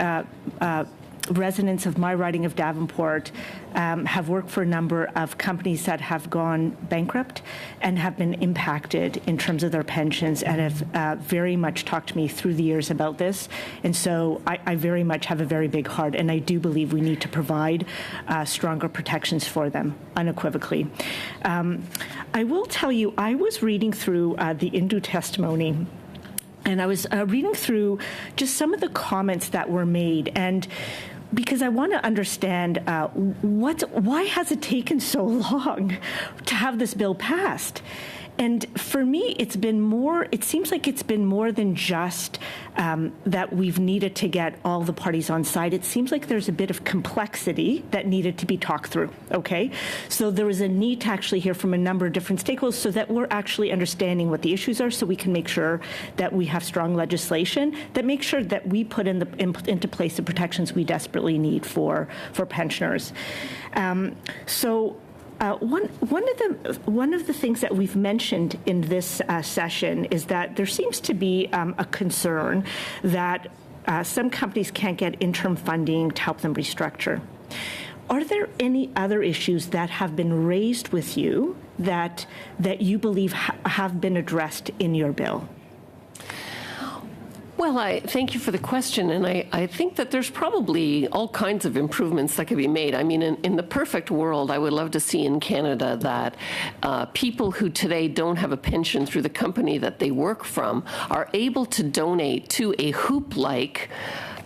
residents of my riding of Davenport have worked for a number of companies that have gone bankrupt and have been impacted in terms of their pensions, and have very much talked to me through the years about this. And so I very much have a very big heart, and I do believe we need to provide stronger protections for them, unequivocally. I will tell you, I was reading through the Indu testimony, and I was reading through just some of the comments that were made, and because I want to understand why has it taken so long to have this bill passed? And for me, it seems like it's been more than just that we've needed to get all the parties on side. It seems like there's a bit of complexity that needed to be talked through, okay? So there was a need to actually hear from a number of different stakeholders so that we're actually understanding what the issues are, so we can make sure that we have strong legislation that makes sure that we put into place the protections we desperately need for pensioners. One of the things that we've mentioned in this session is that there seems to be a concern that some companies can't get interim funding to help them restructure. Are there any other issues that have been raised with you that you believe have been addressed in your bill? Well, I thank you for the question, and I think that there's probably all kinds of improvements that could be made. I mean, in the perfect world, I would love to see in Canada that people who today don't have a pension through the company that they work from are able to donate to a hoop-like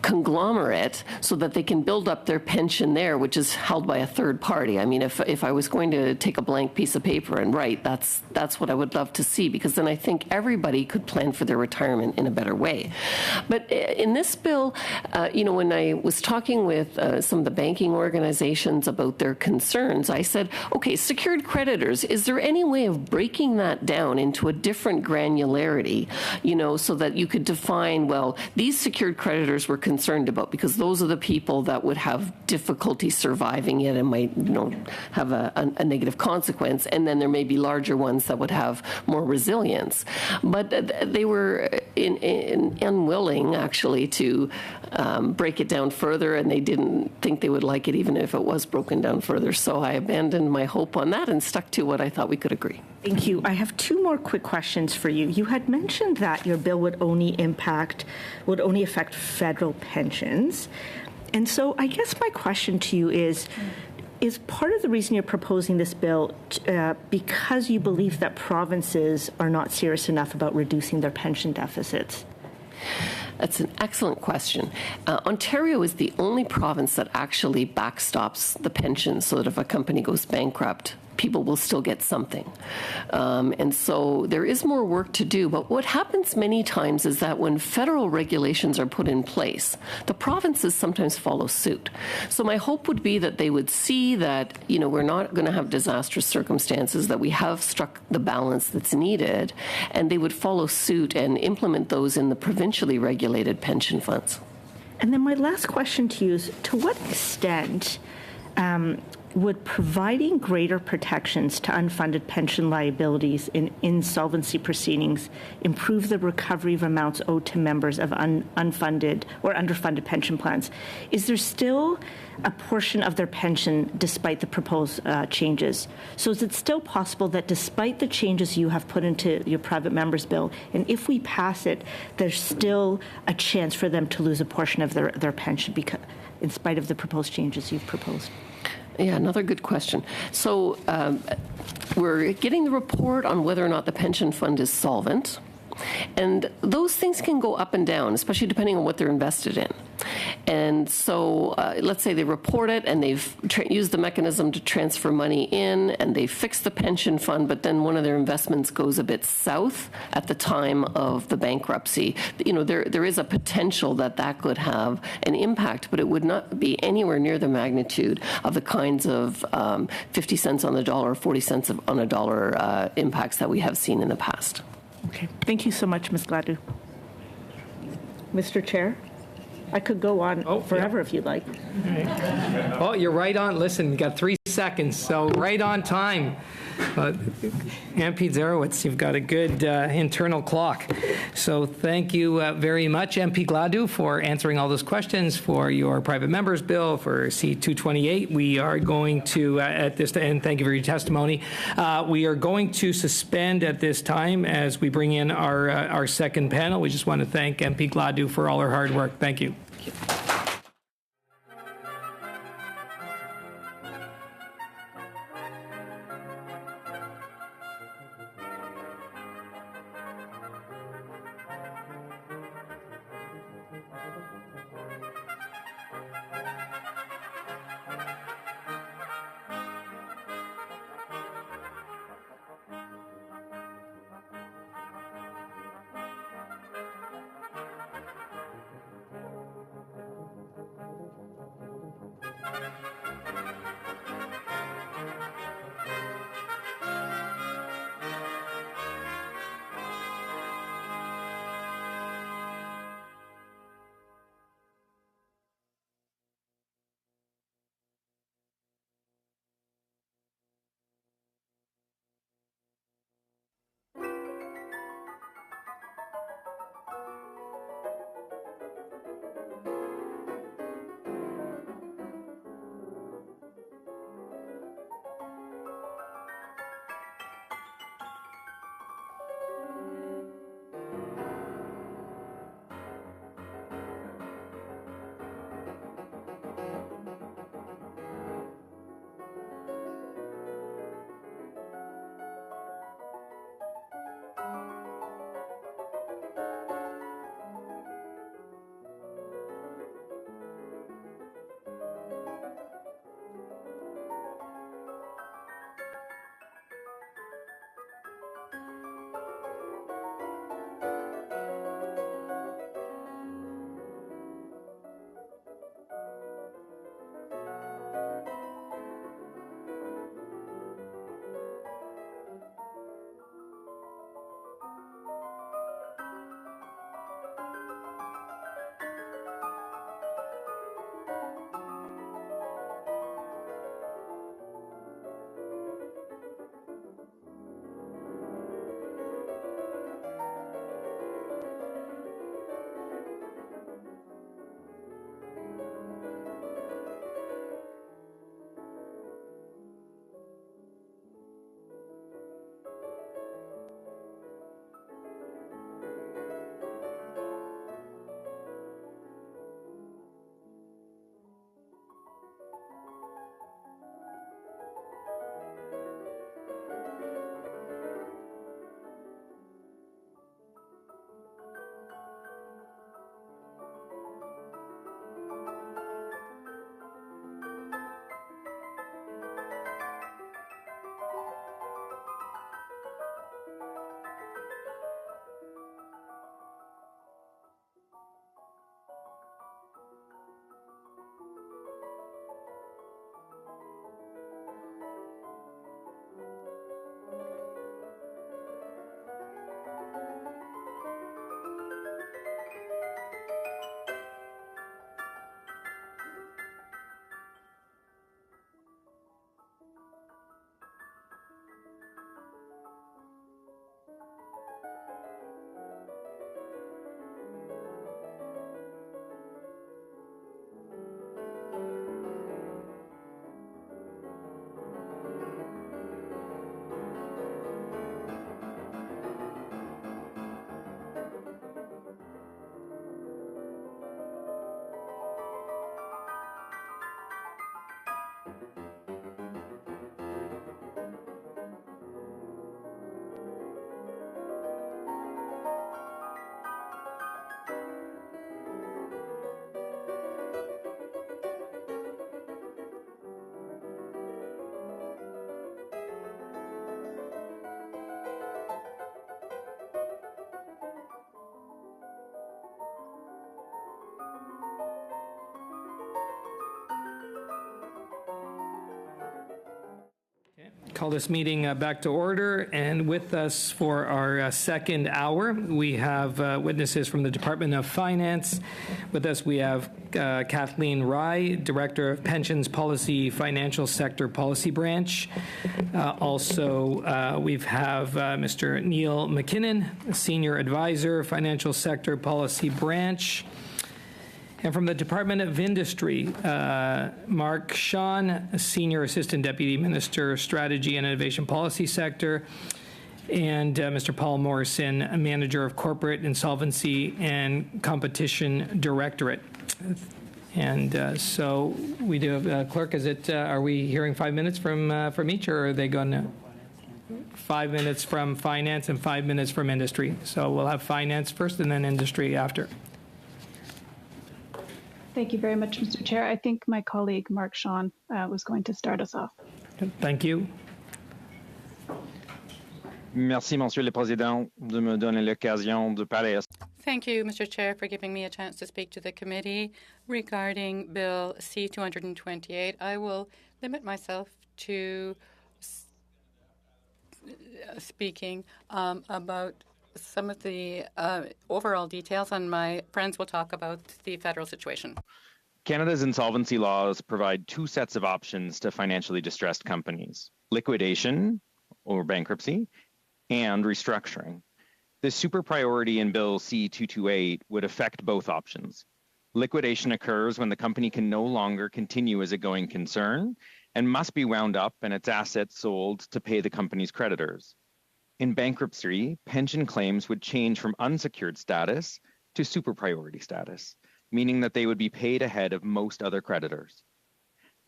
conglomerate so that they can build up their pension there, which is held by a third party. I mean, if I was going to take a blank piece of paper and write, that's what I would love to see, because then I think everybody could plan for their retirement in a better way. But in this bill, when I was talking with some of the banking organizations about their concerns, I said, okay, secured creditors, is there any way of breaking that down into a different granularity, so that you could define, well, these secured creditors we're concerned about because those are the people that would have difficulty surviving it and might, have a negative consequence, and then there may be larger ones that would have more resilience. But they were unwilling, actually, to break it down further, and they didn't think they would like it even if it was broken down further. So I abandoned my hope on that and stuck to what I thought we could agree. Thank you. I have two more quick questions for you. You had mentioned that your bill would only affect federal pensions. And so I guess my question to you is part of the reason you're proposing this bill because you believe that provinces are not serious enough about reducing their pension deficits? That's an excellent question. Ontario is the only province that actually backstops the pension so that if a company goes bankrupt, people will still get something. And so there is more work to do. But what happens many times is that when federal regulations are put in place, the provinces sometimes follow suit. So my hope would be that they would see that, we're not going to have disastrous circumstances, that we have struck the balance that's needed, and they would follow suit and implement those in the provincially regulated pension funds. And then my last question to you is, to what extent would providing greater protections to unfunded pension liabilities in insolvency proceedings improve the recovery of amounts owed to members of unfunded or underfunded pension plans? Is there still a portion of their pension despite the proposed changes? So is it still possible that despite the changes you have put into your private members bill, and if we pass it, there's still a chance for them to lose a portion of their pension in spite of the proposed changes you've proposed? Yeah, another good question. So we're getting the report on whether or not the pension fund is solvent. And those things can go up and down, especially depending on what they're invested in. And so let's say they report it and they've used the mechanism to transfer money in and they fix the pension fund, but then one of their investments goes a bit south at the time of the bankruptcy. There is a potential that could have an impact, but it would not be anywhere near the magnitude of the kinds of 50 cents on the dollar, 40 cents on a dollar impacts that we have seen in the past. Okay. Thank you so much, Ms. Gladue. Mr. Chair, I could go on forever if you'd like. Right. Oh, you're right on. Listen, you got 3 seconds, so right on time. MP Zarowitz, you've got a good internal clock. So thank you very much, MP Gladue, for answering all those questions for your private members bill, for C-228. We are going to, at this end, thank you for your testimony. We are going to suspend at this time as we bring in our second panel. We just want to thank MP Gladue for all her hard work. Thank you. Call this meeting back to order, and with us for our second hour, we have witnesses from the Department of Finance. With us, we have Kathleen Rye, Director of Pensions Policy Financial Sector Policy Branch. Also, we have Mr. Neil McKinnon, Senior Advisor, Financial Sector Policy Branch. And from the Department of Industry, Mark Sean, Senior Assistant Deputy Minister, Strategy and Innovation Policy Sector, and Mr. Paul Morrison, Manager of Corporate Insolvency and Competition Directorate. And so we do have clerk. Are we hearing 5 minutes from each, or are they going to 5 minutes from finance and 5 minutes from industry? So we'll have finance first and then industry after. Thank you very much, Mr. Chair. I think my colleague, Mark Sean, was going to start us off. Thank you. Merci, Monsieur le Président, de me donner l'occasion de parler. Thank you, Mr. Chair, for giving me a chance to speak to the committee regarding Bill C-228. I will limit myself to speaking about some of the overall details, and my friends will talk about the federal situation. Canada's insolvency laws provide two sets of options to financially distressed companies: liquidation or bankruptcy and restructuring. The super priority in Bill C-228 would affect both options. Liquidation occurs when the company can no longer continue as a going concern and must be wound up and its assets sold to pay the company's creditors. In bankruptcy, pension claims would change from unsecured status to super priority status, meaning that they would be paid ahead of most other creditors.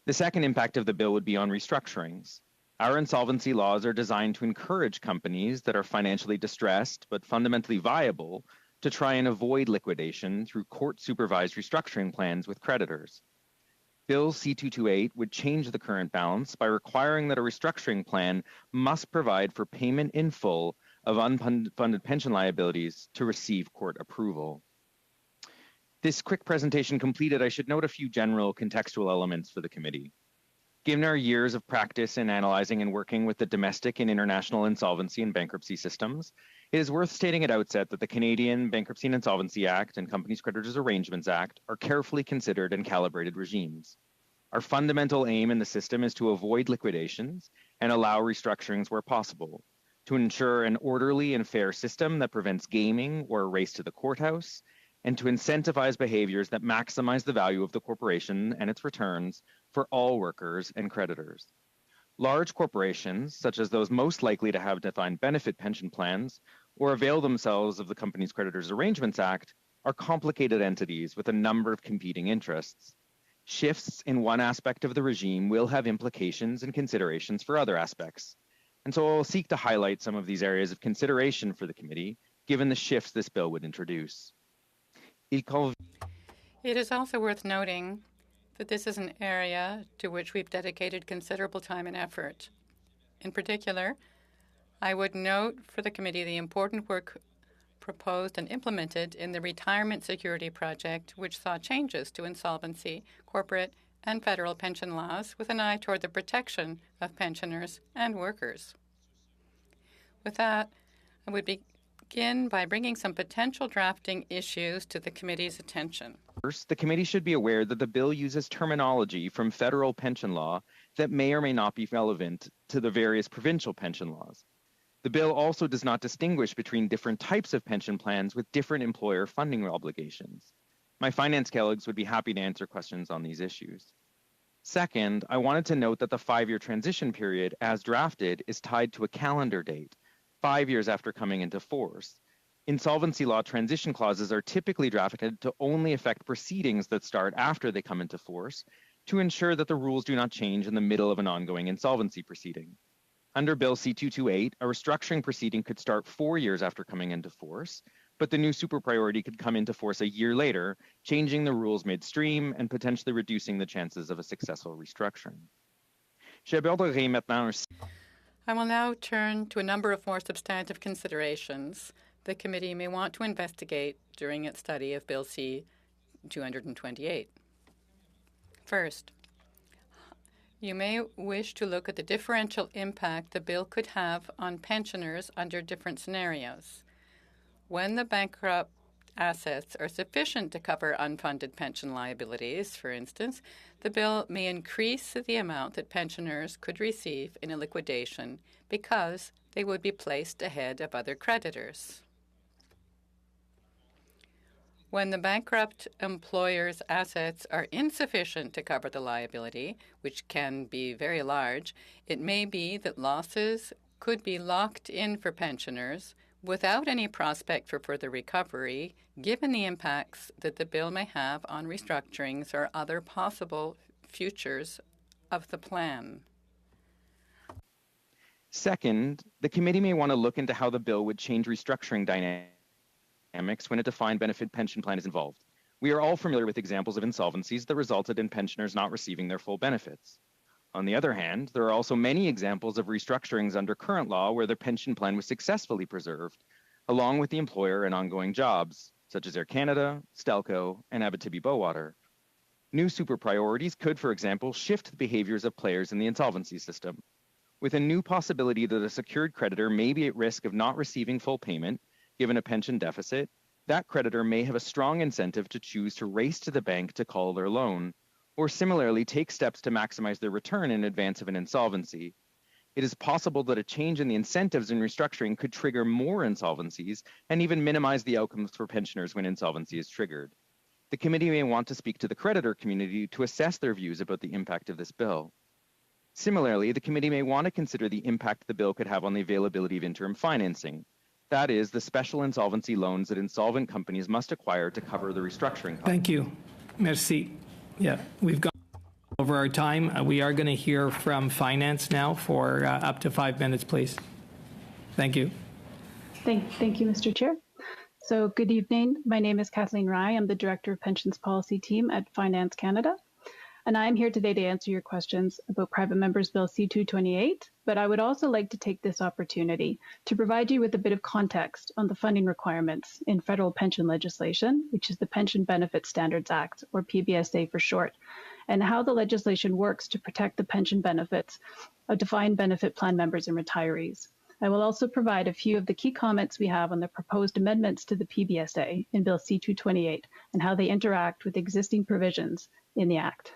The second impact of the bill would be on restructurings. Our insolvency laws are designed to encourage companies that are financially distressed but fundamentally viable to try and avoid liquidation through court-supervised restructuring plans with creditors. Bill C-228 would change the current balance by requiring that a restructuring plan must provide for payment in full of unfunded pension liabilities to receive court approval. This quick presentation completed, I should note a few general contextual elements for the committee. Given our years of practice in analyzing and working with the domestic and international insolvency and bankruptcy systems, it is worth stating at outset that the Canadian Bankruptcy and Insolvency Act and Companies Creditors Arrangements Act are carefully considered and calibrated regimes. Our fundamental aim in the system is to avoid liquidations and allow restructurings where possible, to ensure an orderly and fair system that prevents gaming or a race to the courthouse, and to incentivize behaviors that maximize the value of the corporation and its returns for all workers and creditors. Large corporations, such as those most likely to have defined benefit pension plans or avail themselves of the Companies Creditors Arrangements Act, are complicated entities with a number of competing interests. Shifts in one aspect of the regime will have implications and considerations for other aspects. And so I'll seek to highlight some of these areas of consideration for the committee, given the shifts this bill would introduce. It is also worth noting that this is an area to which we've dedicated considerable time and effort. In particular, I would note for the committee the important work proposed and implemented in the Retirement Security Project, which saw changes to insolvency, corporate, and federal pension laws with an eye toward the protection of pensioners and workers. With that, I would begin by bringing some potential drafting issues to the committee's attention. First, the committee should be aware that the bill uses terminology from federal pension law that may or may not be relevant to the various provincial pension laws. The bill also does not distinguish between different types of pension plans with different employer funding obligations. My finance colleagues would be happy to answer questions on these issues. Second, I wanted to note that the 5-year transition period, as drafted, is tied to a calendar date, 5 years after coming into force. Insolvency law transition clauses are typically drafted to only affect proceedings that start after they come into force to ensure that the rules do not change in the middle of an ongoing insolvency proceeding. Under Bill C-228, a restructuring proceeding could start 4 years after coming into force, but the new super priority could come into force a year later, changing the rules midstream and potentially reducing the chances of a successful restructuring. I will now turn to a number of more substantive considerations the committee may want to investigate during its study of Bill C-228. First, you may wish to look at the differential impact the bill could have on pensioners under different scenarios. When the bankrupt assets are sufficient to cover unfunded pension liabilities, for instance, the bill may increase the amount that pensioners could receive in a liquidation because they would be placed ahead of other creditors. When the bankrupt employer's assets are insufficient to cover the liability, which can be very large, it may be that losses could be locked in for pensioners without any prospect for further recovery, given the impacts that the bill may have on restructurings or other possible futures of the plan. Second, the committee may want to look into how the bill would change restructuring dynamics when a defined benefit pension plan is involved. We are all familiar with examples of insolvencies that resulted in pensioners not receiving their full benefits. On the other hand, there are also many examples of restructurings under current law where the pension plan was successfully preserved, along with the employer and ongoing jobs, such as Air Canada, Stelco, and Abitibi-Bowater. New super priorities could, for example, shift the behaviors of players in the insolvency system. With a new possibility that a secured creditor may be at risk of not receiving full payment, given a pension deficit, that creditor may have a strong incentive to choose to race to the bank to call their loan, or similarly take steps to maximize their return in advance of an insolvency. It is possible that a change in the incentives in restructuring could trigger more insolvencies and even minimize the outcomes for pensioners when insolvency is triggered. The committee may want to speak to the creditor community to assess their views about the impact of this bill. Similarly, the committee may want to consider the impact the bill could have on the availability of interim financing. That is, the special insolvency loans that insolvent companies must acquire to cover the restructuring costs. Thank you. Merci. Yeah, we've gone over our time. We are going to hear from Finance now for up to 5 minutes, please. Thank you. Thank you, Mr. Chair. So good evening. My name is Kathleen Rye. I'm the Director of Pensions Policy Team at Finance Canada. And I'm here today to answer your questions about Private Members Bill C-228, but I would also like to take this opportunity to provide you with a bit of context on the funding requirements in federal pension legislation, which is the Pension Benefit Standards Act, or PBSA for short, and how the legislation works to protect the pension benefits of defined benefit plan members and retirees. I will also provide a few of the key comments we have on the proposed amendments to the PBSA in Bill C-228 and how they interact with existing provisions in the Act.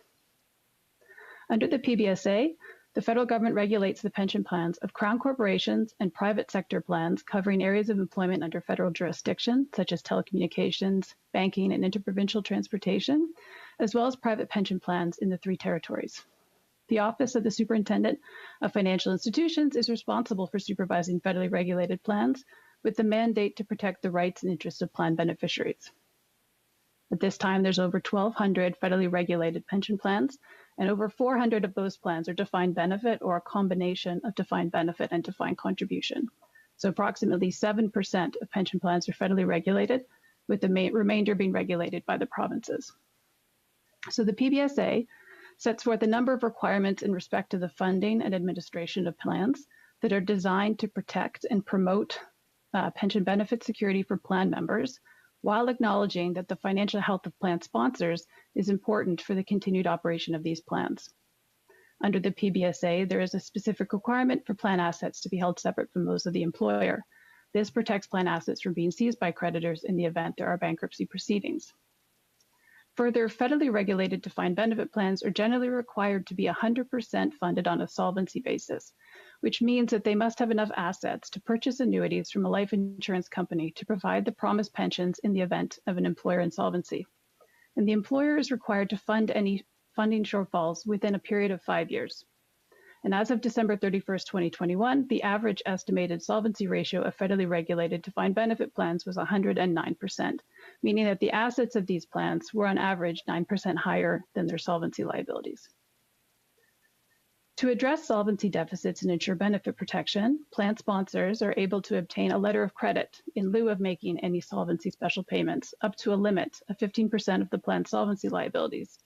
Under the PBSA, the federal government regulates the pension plans of Crown corporations and private sector plans covering areas of employment under federal jurisdiction, such as telecommunications, banking, and interprovincial transportation, as well as private pension plans in the 3 territories. The Office of the Superintendent of Financial Institutions is responsible for supervising federally regulated plans with the mandate to protect the rights and interests of plan beneficiaries. At this time, there's over 1,200 federally regulated pension plans, and over 400 of those plans are defined benefit or a combination of defined benefit and defined contribution. So approximately 7% of pension plans are federally regulated, with the remainder being regulated by the provinces. So the PBSA sets forth a number of requirements in respect to the funding and administration of plans that are designed to protect and promote pension benefit security for plan members, while acknowledging that the financial health of plan sponsors is important for the continued operation of these plans. Under the PBSA, there is a specific requirement for plan assets to be held separate from those of the employer. This protects plan assets from being seized by creditors in the event there are bankruptcy proceedings. Further, federally regulated defined benefit plans are generally required to be 100% funded on a solvency basis, which means that they must have enough assets to purchase annuities from a life insurance company to provide the promised pensions in the event of an employer insolvency. And the employer is required to fund any funding shortfalls within a period of 5 years. And as of December 31st, 2021, the average estimated solvency ratio of federally regulated defined benefit plans was 109%, meaning that the assets of these plans were on average 9% higher than their solvency liabilities. To address solvency deficits and ensure benefit protection, plan sponsors are able to obtain a letter of credit in lieu of making any solvency special payments up to a limit of 15% of the plan's solvency liabilities.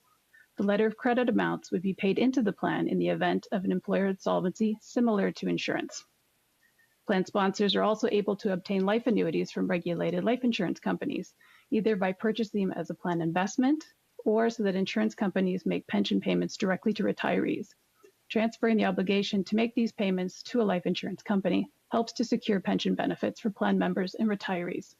The letter of credit amounts would be paid into the plan in the event of an employer insolvency, similar to insurance. Plan sponsors are also able to obtain life annuities from regulated life insurance companies, either by purchasing them as a plan investment or so that insurance companies make pension payments directly to retirees. transferring the obligation to make these payments to a life insurance company helps to secure pension benefits for plan members and retirees.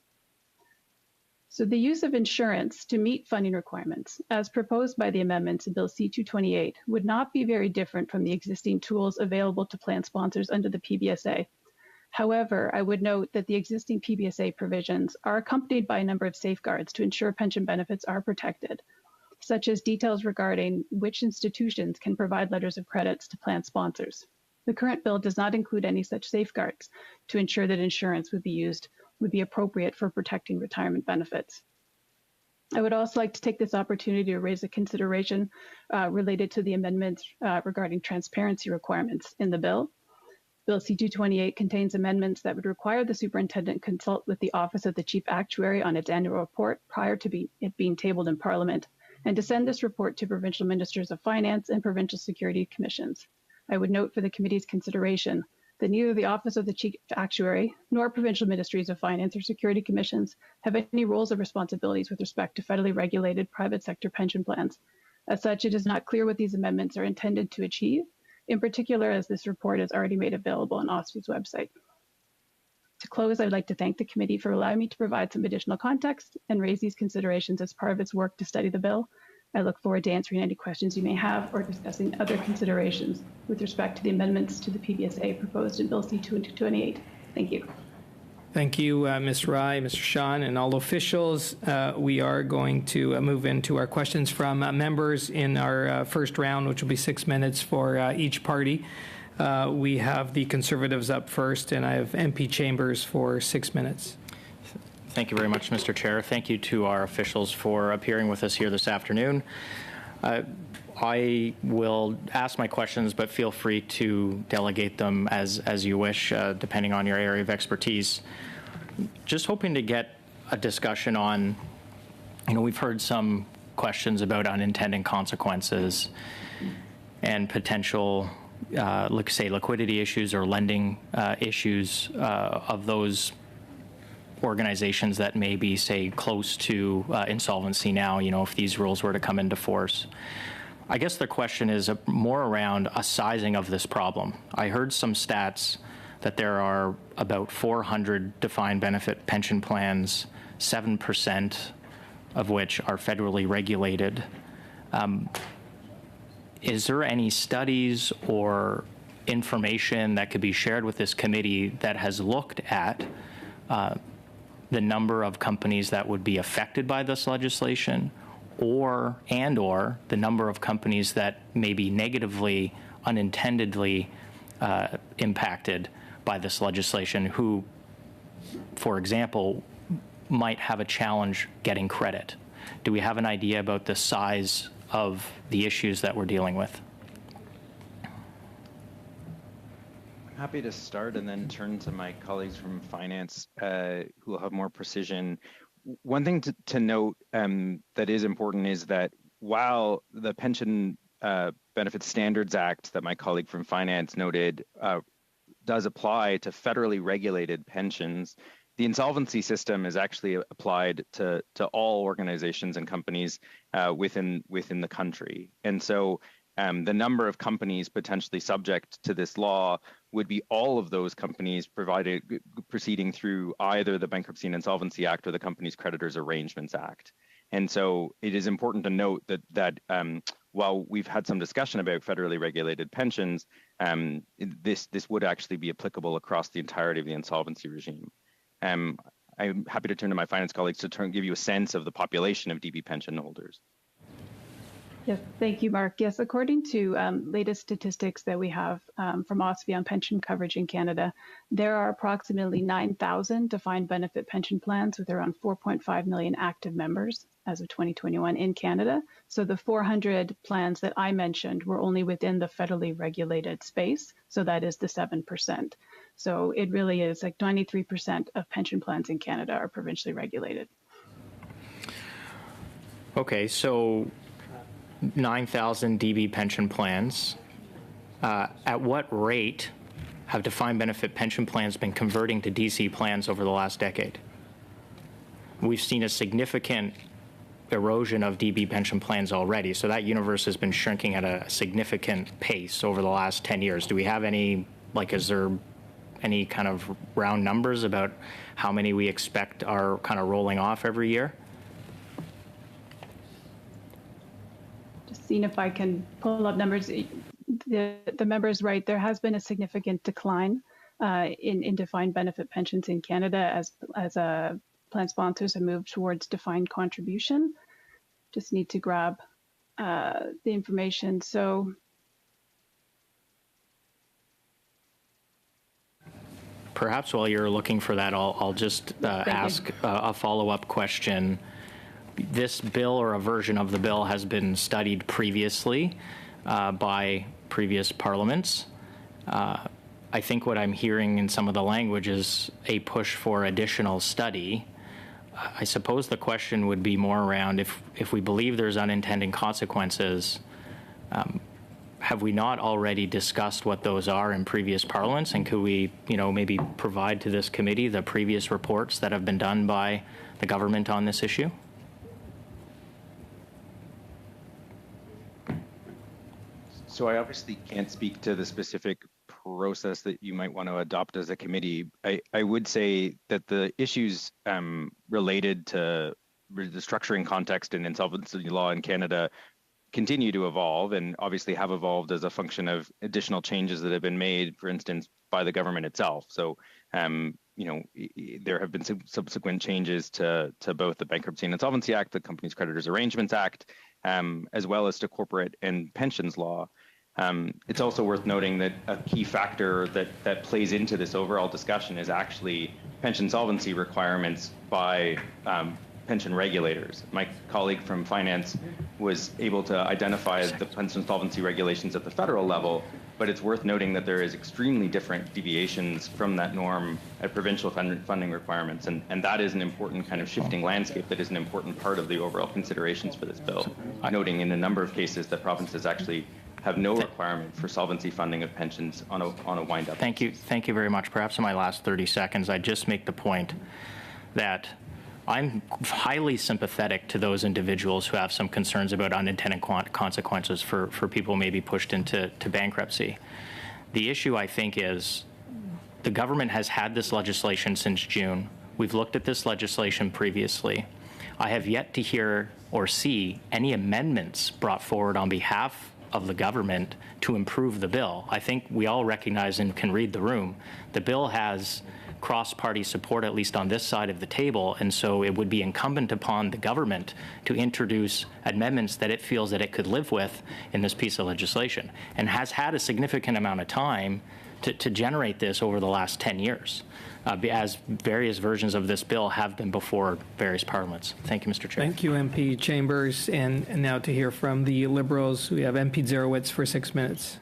So the use of insurance to meet funding requirements, as proposed by the amendments in Bill C-228, would not be very different from the existing tools available to plan sponsors under the PBSA. However, I would note that the existing PBSA provisions are accompanied by a number of safeguards to ensure pension benefits are protected, such as details regarding which institutions can provide letters of credits to plan sponsors. The current bill does not include any such safeguards to ensure that insurance would be appropriate for protecting retirement benefits. I would also like to take this opportunity to raise a consideration related to the amendments regarding transparency requirements in the bill. Bill C-228 contains amendments that would require the superintendent consult with the Office of the Chief Actuary on its annual report prior to it being tabled in Parliament, and to send this report to provincial ministers of finance and provincial security commissions. I would note for the committee's consideration that neither the Office of the Chief Actuary nor provincial ministries of finance or security commissions have any roles or responsibilities with respect to federally regulated private sector pension plans. As such, it is not clear what these amendments are intended to achieve, in particular as this report is already made available on OSFI's website. To close, I would like to thank the committee for allowing me to provide some additional context and raise these considerations as part of its work to study the bill. I look forward to answering any questions you may have or discussing other considerations with respect to the amendments to the PBSA proposed in Bill C-228. Thank you. Thank you, Ms. Rai, Mr. Sean, and all officials. We are going to move into our questions from members in our first round, which will be 6 minutes for each party. We have the Conservatives up first, and I have MP Chambers for 6 minutes. Thank you very much, Mr. Chair. Thank you to our officials for appearing with us here this afternoon. I will ask my questions, but feel free to delegate them as you wish, depending on your area of expertise. Just hoping to get a discussion on, we've heard some questions about unintended consequences and potential, say, liquidity issues or lending issues of those organizations that may be, say, close to insolvency now, if these rules were to come into force. I guess the question is more around a sizing of this problem. I heard some stats that there are about 400 defined benefit pension plans, 7% of which are federally regulated. Is there any studies or information that could be shared with this committee that has looked at the number of companies that would be affected by this legislation, or the number of companies that may be negatively, unintendedly impacted by this legislation, who, for example, might have a challenge getting credit? Do we have an idea about the size of the issues that we're dealing with? Happy to start and then turn to my colleagues from finance who will have more precision. One thing to note that is important is that while the Pension Benefit Standards Act that my colleague from finance noted does apply to federally regulated pensions, the insolvency system is actually applied to all organizations and companies within the country. And so the number of companies potentially subject to this law would be all of those companies proceeding through either the Bankruptcy and Insolvency Act or the Companies Creditors Arrangements Act. And so it is important to note that while we've had some discussion about federally regulated pensions, this would actually be applicable across the entirety of the insolvency regime. I'm happy to turn to my finance colleagues to give you a sense of the population of DB pension holders. Yes, thank you, Mark. Yes, according to latest statistics that we have from OSFI on pension coverage in Canada, there are approximately 9,000 defined benefit pension plans with around 4.5 million active members as of 2021 in Canada. So the 400 plans that I mentioned were only within the federally regulated space. So that is the 7%. So it really is like 93% of pension plans in Canada are provincially regulated. Okay, so 9,000 DB pension plans. At what rate have defined benefit pension plans been converting to DC plans over the last decade? We've seen a significant erosion of DB pension plans already. So that universe has been shrinking at a significant pace over the last 10 years. Do we have any, is there any kind of round numbers about how many we expect are kind of rolling off every year? Just seeing if I can pull up numbers. The member is right. There has been a significant decline in defined benefit pensions in Canada as plan sponsors have moved towards defined contribution. Just need to grab the information. So perhaps while you're looking for that, I'll just ask a follow-up question. This bill, or a version of the bill, has been studied previously by previous parliaments. I think what I'm hearing in some of the language is a push for additional study. I suppose the question would be more around if we believe there's unintended consequences, have we not already discussed what those are in previous parliaments? And could we, maybe provide to this committee the previous reports that have been done by the government on this issue? So I obviously can't speak to the specific process that you might want to adopt as a committee. I would say that the issues related to the structuring context and insolvency law in Canada continue to evolve, and obviously have evolved as a function of additional changes that have been made, for instance, by the government itself. So, there have been subsequent changes to both the Bankruptcy and Insolvency Act, the Companies Creditors Arrangements Act, as well as to corporate and pensions law. It's also worth noting that a key factor that plays into this overall discussion is actually pension solvency requirements by pension regulators. My colleague from Finance was able to identify the pension solvency regulations at the federal level, but it's worth noting that there is extremely different deviations from that norm at provincial funding requirements, and that is an important kind of shifting landscape that is an important part of the overall considerations for this bill, noting in a number of cases that provinces actually have no requirement for solvency funding of pensions on a wind-up. Thank you very much. Perhaps in my last 30 seconds, I'd just make the point that I'm highly sympathetic to those individuals who have some concerns about unintended consequences for people maybe pushed into bankruptcy. The issue, I think, is the government has had this legislation since June. We've looked at this legislation previously. I have yet to hear or see any amendments brought forward on behalf of the government to improve the bill. I think we all recognize and can read the room. The bill has cross-party support, at least on this side of the table, and so it would be incumbent upon the government to introduce amendments that it feels that it could live with in this piece of legislation, and has had a significant amount of time to generate this over the last 10 years, as various versions of this bill have been before various parliaments. Thank you, Mr. Chair. Thank you, MP Chambers. And now to hear from the Liberals, we have MP Zerowitz for 6 minutes.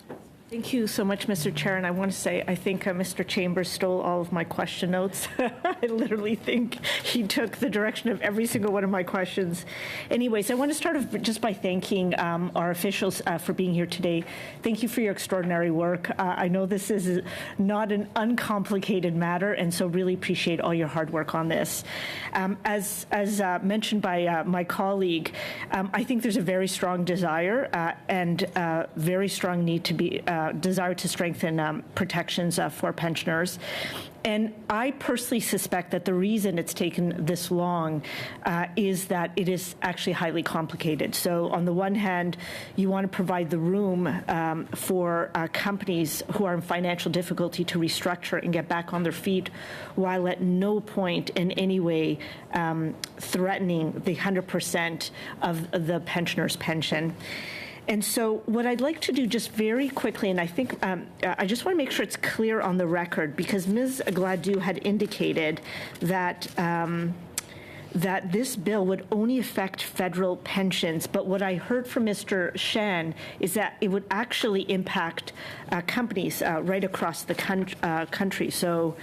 Thank you so much, Mr. Chair. And I want to say, I think Mr. Chambers stole all of my question notes. I literally think he took the direction of every single one of my questions. Anyways, I want to start off just by thanking our officials for being here today. Thank you for your extraordinary work. I know this is not an uncomplicated matter, and so really appreciate all your hard work on this. As mentioned by my colleague, I think there's a very strong desire and very strong need to be desire to strengthen protections for pensioners. And I personally suspect that the reason it's taken this long is that it is actually highly complicated. So on the one hand, you want to provide the room for companies who are in financial difficulty to restructure and get back on their feet, while at no point in any way threatening the 100% of the pensioner's pension. And so what I'd like to do just very quickly, and I think I just want to make sure it's clear on the record, because Ms. Gladue had indicated that that this bill would only affect federal pensions. But what I heard from Mr. Shan is that it would actually impact companies right across the country. So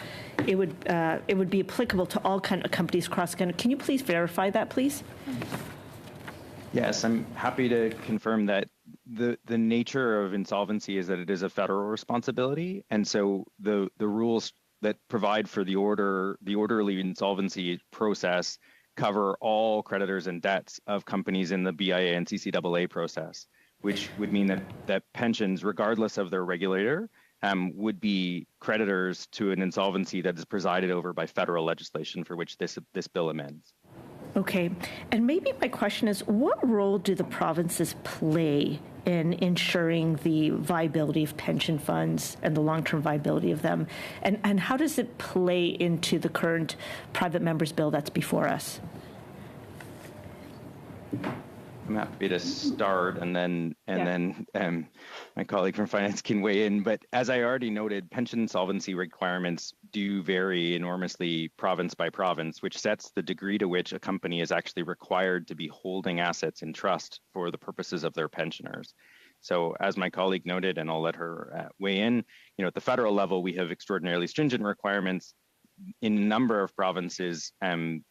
it would be applicable to all kind of companies across the country. Can you please verify that, please? Yes, I'm happy to confirm that the nature of insolvency is that it is a federal responsibility, and so the rules that provide for the orderly insolvency process cover all creditors and debts of companies in the BIA and CCAA process, which would mean that pensions, regardless of their regulator, would be creditors to an insolvency that is presided over by federal legislation for which this bill amends. Okay. And maybe my question is, what role do the provinces play in ensuring the viability of pension funds and the long-term viability of them? And how does it play into the current private members bill that's before us? I'm happy to start, and then my colleague from finance can weigh in. But as I already noted, pension solvency requirements do vary enormously province by province, which sets the degree to which a company is actually required to be holding assets in trust for the purposes of their pensioners. So as my colleague noted, and I'll let her weigh in, at the federal level, we have extraordinarily stringent requirements. In a number of provinces,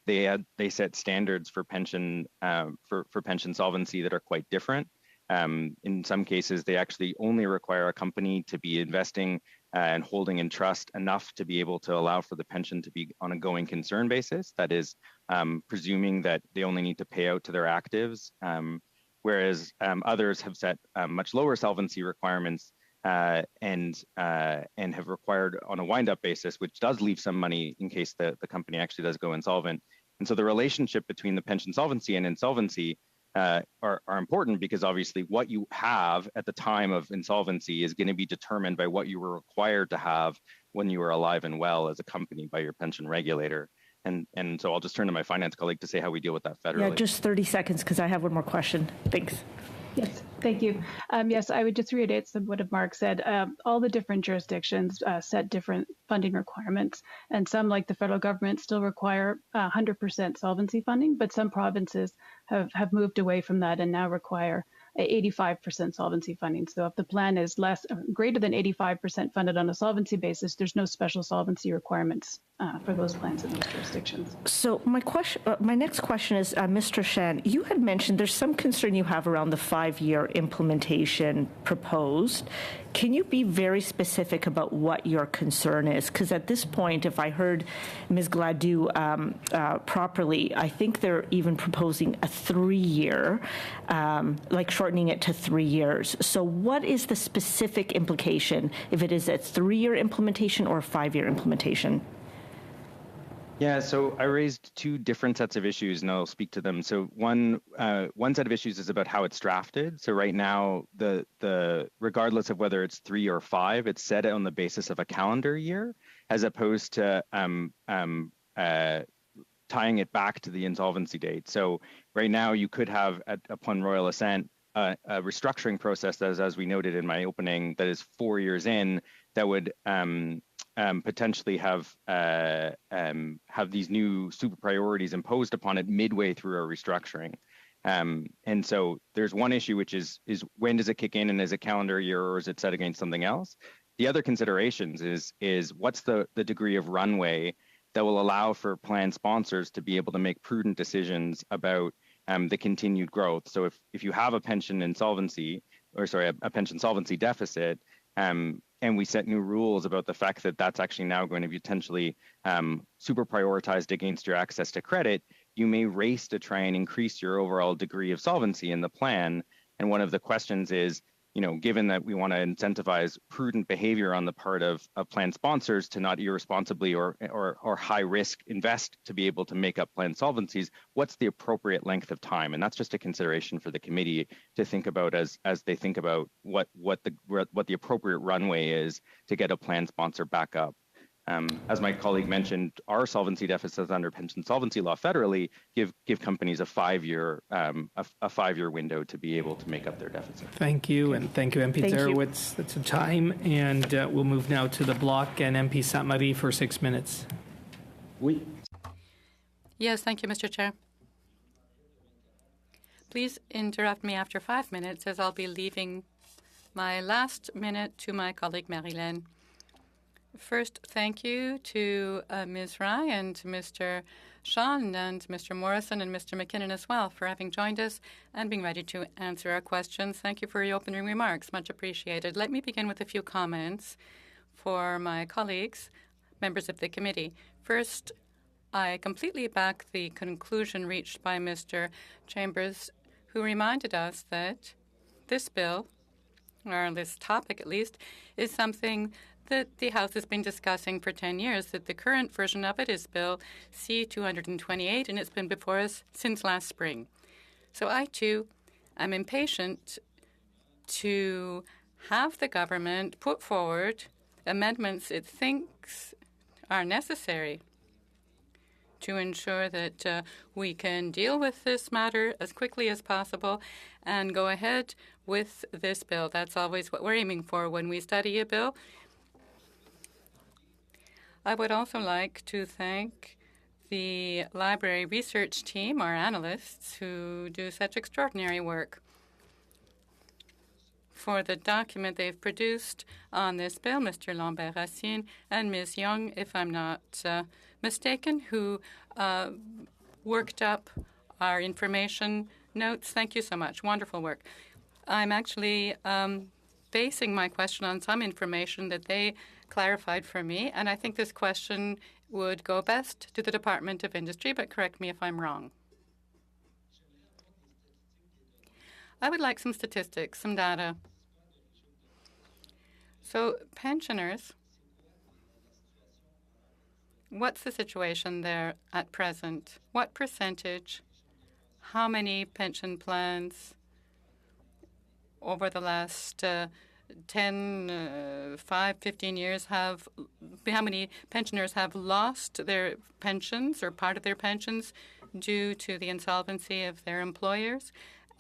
they set standards for pension for pension solvency that are quite different. In some cases, they actually only require a company to be investing and holding in trust enough to be able to allow for the pension to be on a going concern basis. That is, presuming that they only need to pay out to their actives, whereas others have set much lower solvency requirements and have required on a wind-up basis, which does leave some money in case the company actually does go insolvent. And so the relationship between the pension solvency and insolvency are important, because obviously what you have at the time of insolvency is going to be determined by what you were required to have when you were alive and well as a company by your pension regulator. And so I'll just turn to my finance colleague to say how we deal with that federally. Yeah, just 30 seconds, because I have one more question. Thanks. Yes, thank you. Yes, I would just reiterate some what Mark said. All the different jurisdictions set different funding requirements, and some, like the federal government, still require 100% solvency funding, but some provinces have moved away from that and now require 85% solvency funding. So if the plan is greater than 85% funded on a solvency basis, there's no special solvency requirements for those plans in those jurisdictions. So my next question is, Mr. Shan, you had mentioned there's some concern you have around the 5-year implementation proposed. Can you be very specific about what your concern is? Because at this point, if I heard Ms. Gladue properly, I think they're even proposing a 3-year, like shortening it to 3 years. So what is the specific implication if it is a 3-year implementation or a 5-year implementation? Yeah, so I raised two different sets of issues, and I'll speak to them. So one set of issues is about how it's drafted. So right now, the regardless of whether it's 3 or 5, it's set on the basis of a calendar year, as opposed to tying it back to the insolvency date. So right now, you could have, upon royal assent, a restructuring process that is, as we noted in my opening, that is 4 years in, that would potentially have these new super priorities imposed upon it midway through a restructuring. And so there's one issue, which is when does it kick in, and is it calendar year or is it set against something else? The other considerations is what's the degree of runway that will allow for plan sponsors to be able to make prudent decisions about the continued growth. So if you have a pension insolvency, a pension solvency deficit, and we set new rules about the fact that that's actually now going to be potentially super prioritized against your access to credit, you may race to try and increase your overall degree of solvency in the plan. And one of the questions is, given that we want to incentivize prudent behavior on the part of plan sponsors to not irresponsibly or high risk invest to be able to make up plan solvencies, what's the appropriate length of time? And that's just a consideration for the committee to think about as they think about what the appropriate runway is to get a plan sponsor back up. As my colleague mentioned, our solvency deficits under pension solvency law federally give companies a 5-year window to be able to make up their deficit. Thank you, and thank you, MP Zarowitz. That's the time, and we'll move now to the block and MP Sainte-Marie for 6 minutes. Oui. Yes, thank you, Mr. Chair. Please interrupt me after 5 minutes, as I'll be leaving my last minute to my colleague Marilyn. First, thank you to Ms. Rye and Mr. Sean and Mr. Morrison and Mr. McKinnon as well for having joined us and being ready to answer our questions. Thank you for your opening remarks. Much appreciated. Let me begin with a few comments for my colleagues, members of the committee. First, I completely back the conclusion reached by Mr. Chambers, who reminded us that this bill, or this topic at least, is something that the House has been discussing for 10 years, that the current version of it is Bill C-228, and it's been before us since last spring. So I, too, am impatient to have the government put forward amendments it thinks are necessary to ensure that we can deal with this matter as quickly as possible and go ahead with this bill. That's always what we're aiming for when we study a bill. I would also like to thank the library research team, our analysts, who do such extraordinary work, for the document they've produced on this bill, Mr. Lambert-Racine and Ms. Young, if I'm not mistaken, who worked up our information notes. Thank you so much. Wonderful work. I'm actually basing my question on some information that they clarified for me, and I think this question would go best to the Department of Industry, but correct me if I'm wrong. I would like some statistics, some data. So pensioners, what's the situation there at present? What percentage, how many pension plans over the last 10, 5, 15 years how many pensioners have lost their pensions or part of their pensions due to the insolvency of their employers?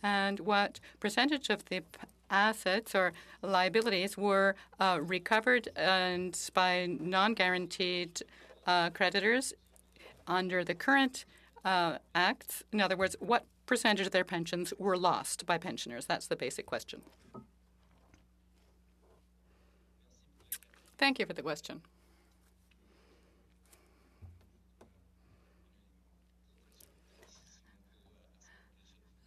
And what percentage of the assets or liabilities were recovered and by non-guaranteed creditors under the current acts? In other words, what percentage of their pensions were lost by pensioners? That's the basic question. Thank you for the question.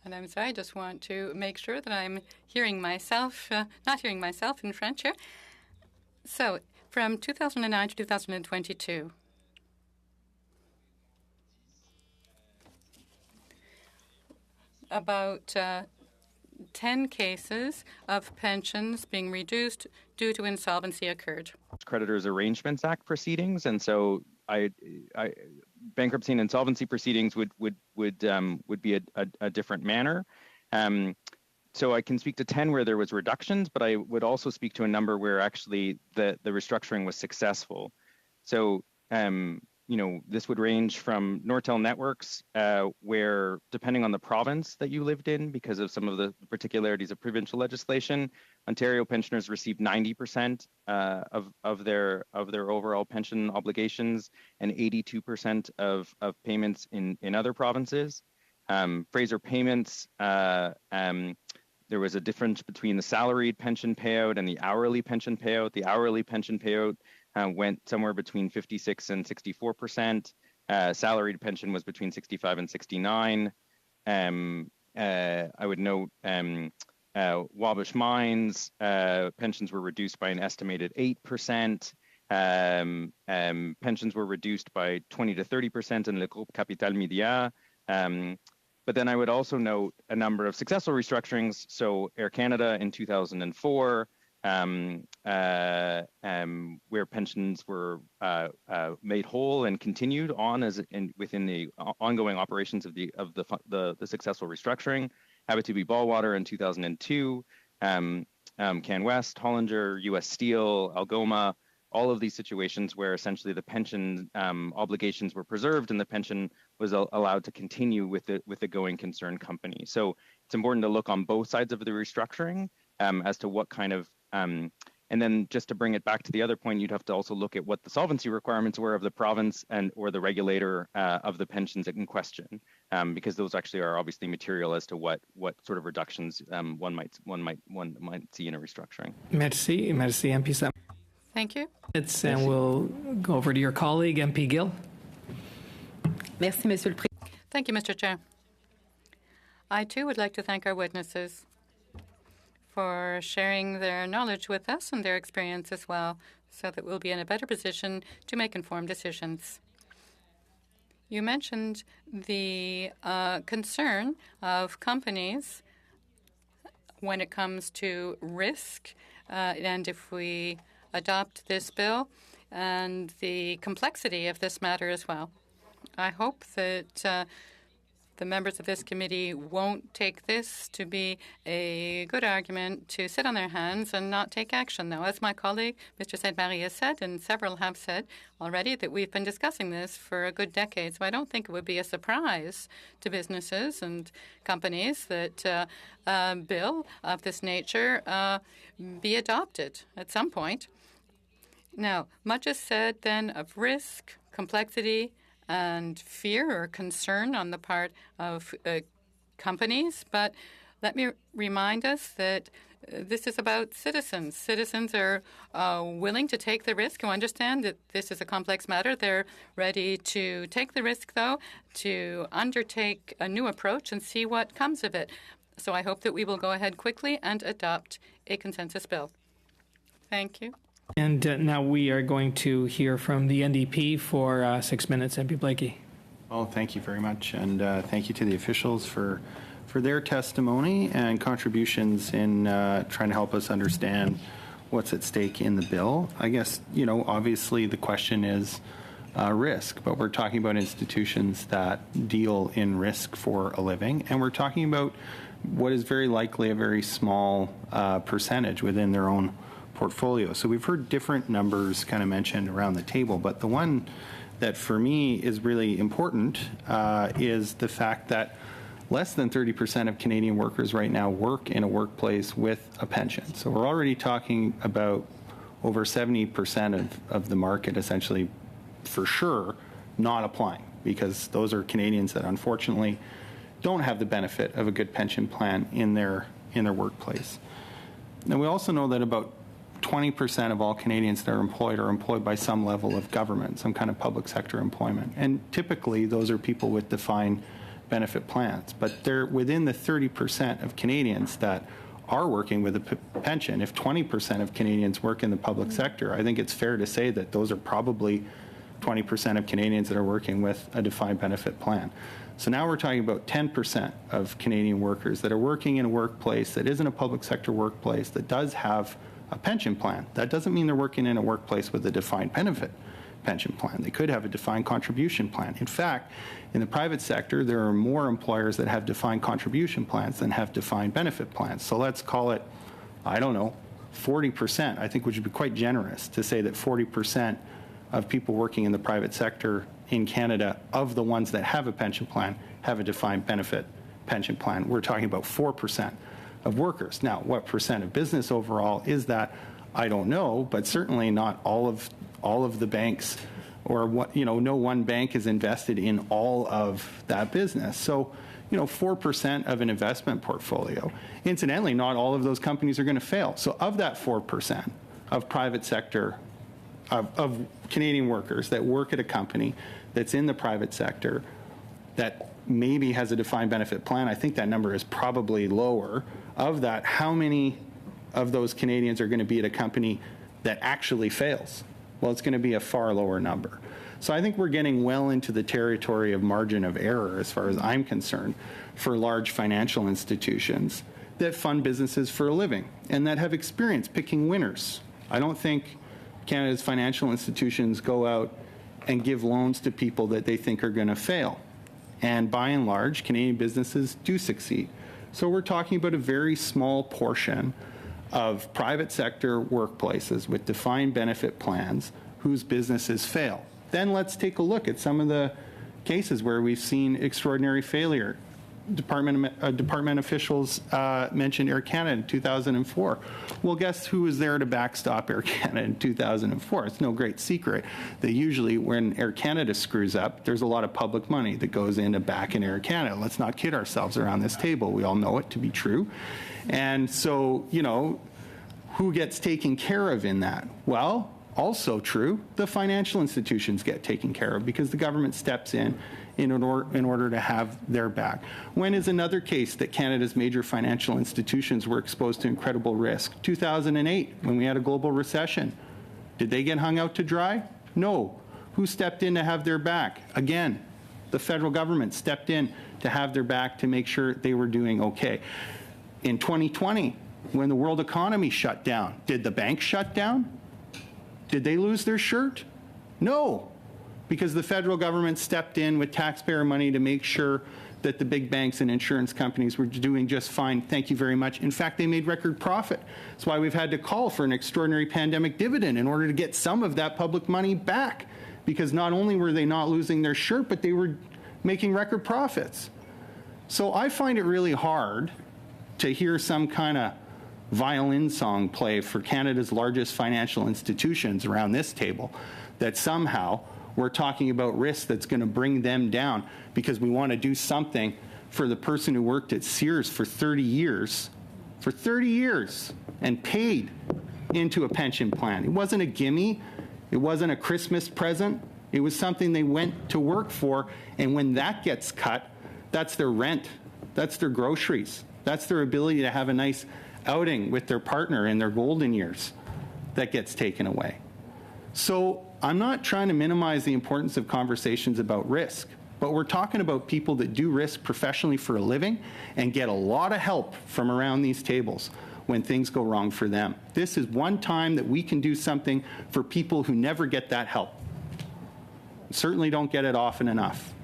And I'm sorry, I just want to make sure that I'm hearing myself, not hearing myself in French here. So, from 2009 to 2022, about 10 cases of pensions being reduced due to insolvency occurred. Creditors Arrangements Act proceedings, and so bankruptcy and insolvency proceedings would be a different manner. So I can speak to 10 where there was reductions, but I would also speak to a number where actually the restructuring was successful. So this would range from Nortel Networks, where depending on the province that you lived in, because of some of the particularities of provincial legislation, Ontario pensioners received 90% of their overall pension obligations and 82% of payments in other provinces. Fraser payments, there was a difference between the salaried pension payout and the hourly pension payout. The hourly pension payout went somewhere between 56 and 64%. Salaried pension was between 65 and 69. I would note Wabash Mines pensions were reduced by an estimated 8%. Pensions were reduced by 20 to 30% in Le Groupe Capital Media. But then I would also note a number of successful restructurings. So Air Canada in 2004, where pensions were made whole and continued on within the ongoing operations of the successful restructuring. Abitibi Ballwater in 2002, Can West, Hollinger, U.S. Steel, Algoma. All of these situations where essentially the pension obligations were preserved and the pension was allowed to continue with the going concern company. So it's important to look on both sides of the restructuring as to what kind of, and then just to bring it back to the other point, you'd have to also look at what the solvency requirements were of the province or the regulator of the pensions in question, because those actually are obviously material as to what sort of reductions one might see in a restructuring. Merci, MP Sam. Thank you. And we'll go over to your colleague, MP Gill. Merci, Monsieur le Président. Thank you, Mr. Chair. I, too, would like to thank our witnesses for sharing their knowledge with us and their experience as well, so that we'll be in a better position to make informed decisions. You mentioned the concern of companies when it comes to risk, and if we adopt this bill, and the complexity of this matter as well. I hope that the members of this committee won't take this to be a good argument to sit on their hands and not take action, though. As my colleague, Mr. Sainte-Marie, has said, and several have said already, that we've been discussing this for a good decade. So I don't think it would be a surprise to businesses and companies that a bill of this nature be adopted at some point. Now, much is said then of risk, complexity, and fear or concern on the part of companies. But let me remind us that this is about citizens. Citizens are willing to take the risk, who understand that this is a complex matter. They're ready to take the risk, though, to undertake a new approach and see what comes of it. So I hope that we will go ahead quickly and adopt a consensus bill. Thank you. And now we are going to hear from the NDP for 6 minutes. MP Blakey. Well, thank you very much, and thank you to the officials for their testimony and contributions in trying to help us understand what's at stake in the bill. I guess, obviously the question is risk, but we're talking about institutions that deal in risk for a living, and we're talking about what is very likely a very small percentage within their own portfolio. So we've heard different numbers kind of mentioned around the table, but the one that for me is really important is the fact that less than 30% of Canadian workers right now work in a workplace with a pension. So we're already talking about over 70% of the market essentially for sure not applying, because those are Canadians that unfortunately don't have the benefit of a good pension plan in their workplace. Now we also know that about 20% of all Canadians that are employed by some level of government, some kind of public sector employment. And typically, those are people with defined benefit plans. But they're within the 30% of Canadians that are working with a pension. If 20% of Canadians work in the public sector, I think it's fair to say that those are probably 20% of Canadians that are working with a defined benefit plan. So now we're talking about 10% of Canadian workers that are working in a workplace that isn't a public sector workplace that does have a pension plan. That doesn't mean they're working in a workplace with a defined benefit pension plan. They could have a defined contribution plan. In fact, in the private sector, there are more employers that have defined contribution plans than have defined benefit plans. So let's call it, 40%, I think, which would be quite generous to say that 40% of people working in the private sector in Canada, of the ones that have a pension plan, have a defined benefit pension plan. We're talking about 4% of workers. Now, what percent of business overall is that? I don't know, but certainly not all of the banks, or no one bank is invested in all of that business. So, 4% of an investment portfolio. Incidentally, not all of those companies are going to fail. So, of that 4% of private sector of Canadian workers that work at a company that's in the private sector that maybe has a defined benefit plan, I think that number is probably lower. Of that, how many of those Canadians are going to be at a company that actually fails? Well, it's going to be a far lower number. So I think we're getting well into the territory of margin of error, as far as I'm concerned, for large financial institutions that fund businesses for a living and that have experience picking winners. I don't think Canada's financial institutions go out and give loans to people that they think are going to fail. And by and large, Canadian businesses do succeed. So we're talking about a very small portion of private sector workplaces with defined benefit plans whose businesses fail. Then let's take a look at some of the cases where we've seen extraordinary failure. Department officials mentioned Air Canada in 2004. Well, guess who was there to backstop Air Canada in 2004? It's no great secret that usually when Air Canada screws up, there's a lot of public money that goes into backing Air Canada. Let's not kid ourselves around this table. We all know it to be true. And so, who gets taken care of in that? Well, also true, the financial institutions get taken care of because the government steps in order to have their back. When is another case that Canada's major financial institutions were exposed to incredible risk? 2008, when we had a global recession. Did they get hung out to dry? No. Who stepped in to have their back? Again, The federal government stepped in to have their back to make sure they were doing okay. In 2020, when the world economy shut down, did the banks shut down? Did they lose their shirt? No, because the federal government stepped in with taxpayer money to make sure that the big banks and insurance companies were doing just fine. Thank you very much. In fact, they made record profit. That's why we've had to call for an extraordinary pandemic dividend in order to get some of that public money back, because not only were they not losing their shirt, but they were making record profits. So I find it really hard to hear some kind of violin song play for Canada's largest financial institutions around this table, that somehow we're talking about risk that's going to bring them down because we want to do something for the person who worked at Sears for 30 years, and paid into a pension plan. It wasn't a gimme. It wasn't a Christmas present. It was something they went to work for, and when that gets cut, that's their rent, that's their groceries, that's their ability to have a nice outing with their partner in their golden years that gets taken away. So I'm not trying to minimize the importance of conversations about risk, but we're talking about people that do risk professionally for a living and get a lot of help from around these tables when things go wrong for them. This is one time that we can do something for people who never get that help. Certainly don't get it often enough.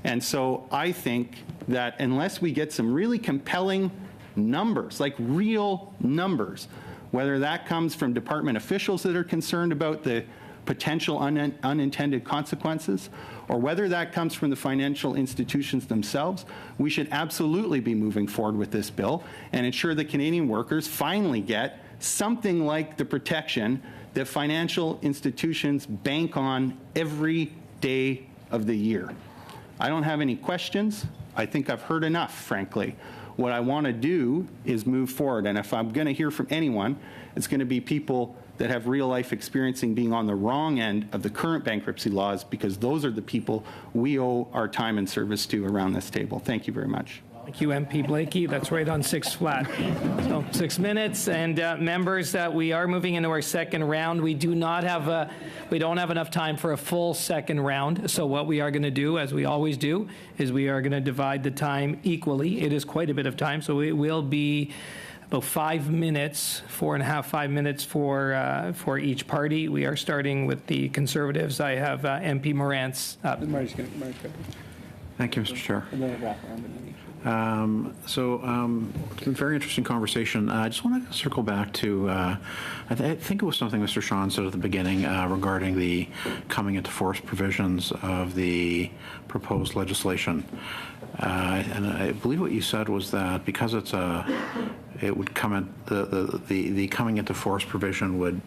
And so I think that unless we get some really compelling numbers, like real numbers, whether that comes from department officials that are concerned about the potential unintended consequences, or whether that comes from the financial institutions themselves, we should absolutely be moving forward with this bill and ensure that Canadian workers finally get something like the protection that financial institutions bank on every day of the year. I don't have any questions. I think I've heard enough, frankly. What I want to do is move forward, and if I'm going to hear from anyone, it's going to be people that have real life experiencing being on the wrong end of the current bankruptcy laws, because those are the people we owe our time and service to around this table. Thank you very much. Thank you, MP Blakey. That's right on 6 flat. So 6 minutes, and members, we are moving into our second round. We don't have enough time for a full second round. So what we are going to do, as we always do, is we are going to divide the time equally. It is quite a bit of time, so it will be about 5 minutes, 4.5, 5 minutes for each party. We are starting with the Conservatives. I have MP Morantz up. Thank you, Mr. Chair. It's been a very interesting conversation. I just want to circle back to, I think it was something Mr. Sean said at the beginning regarding the coming into force provisions of the proposed legislation. And I believe what you said was that because it would come in, the coming into force provision would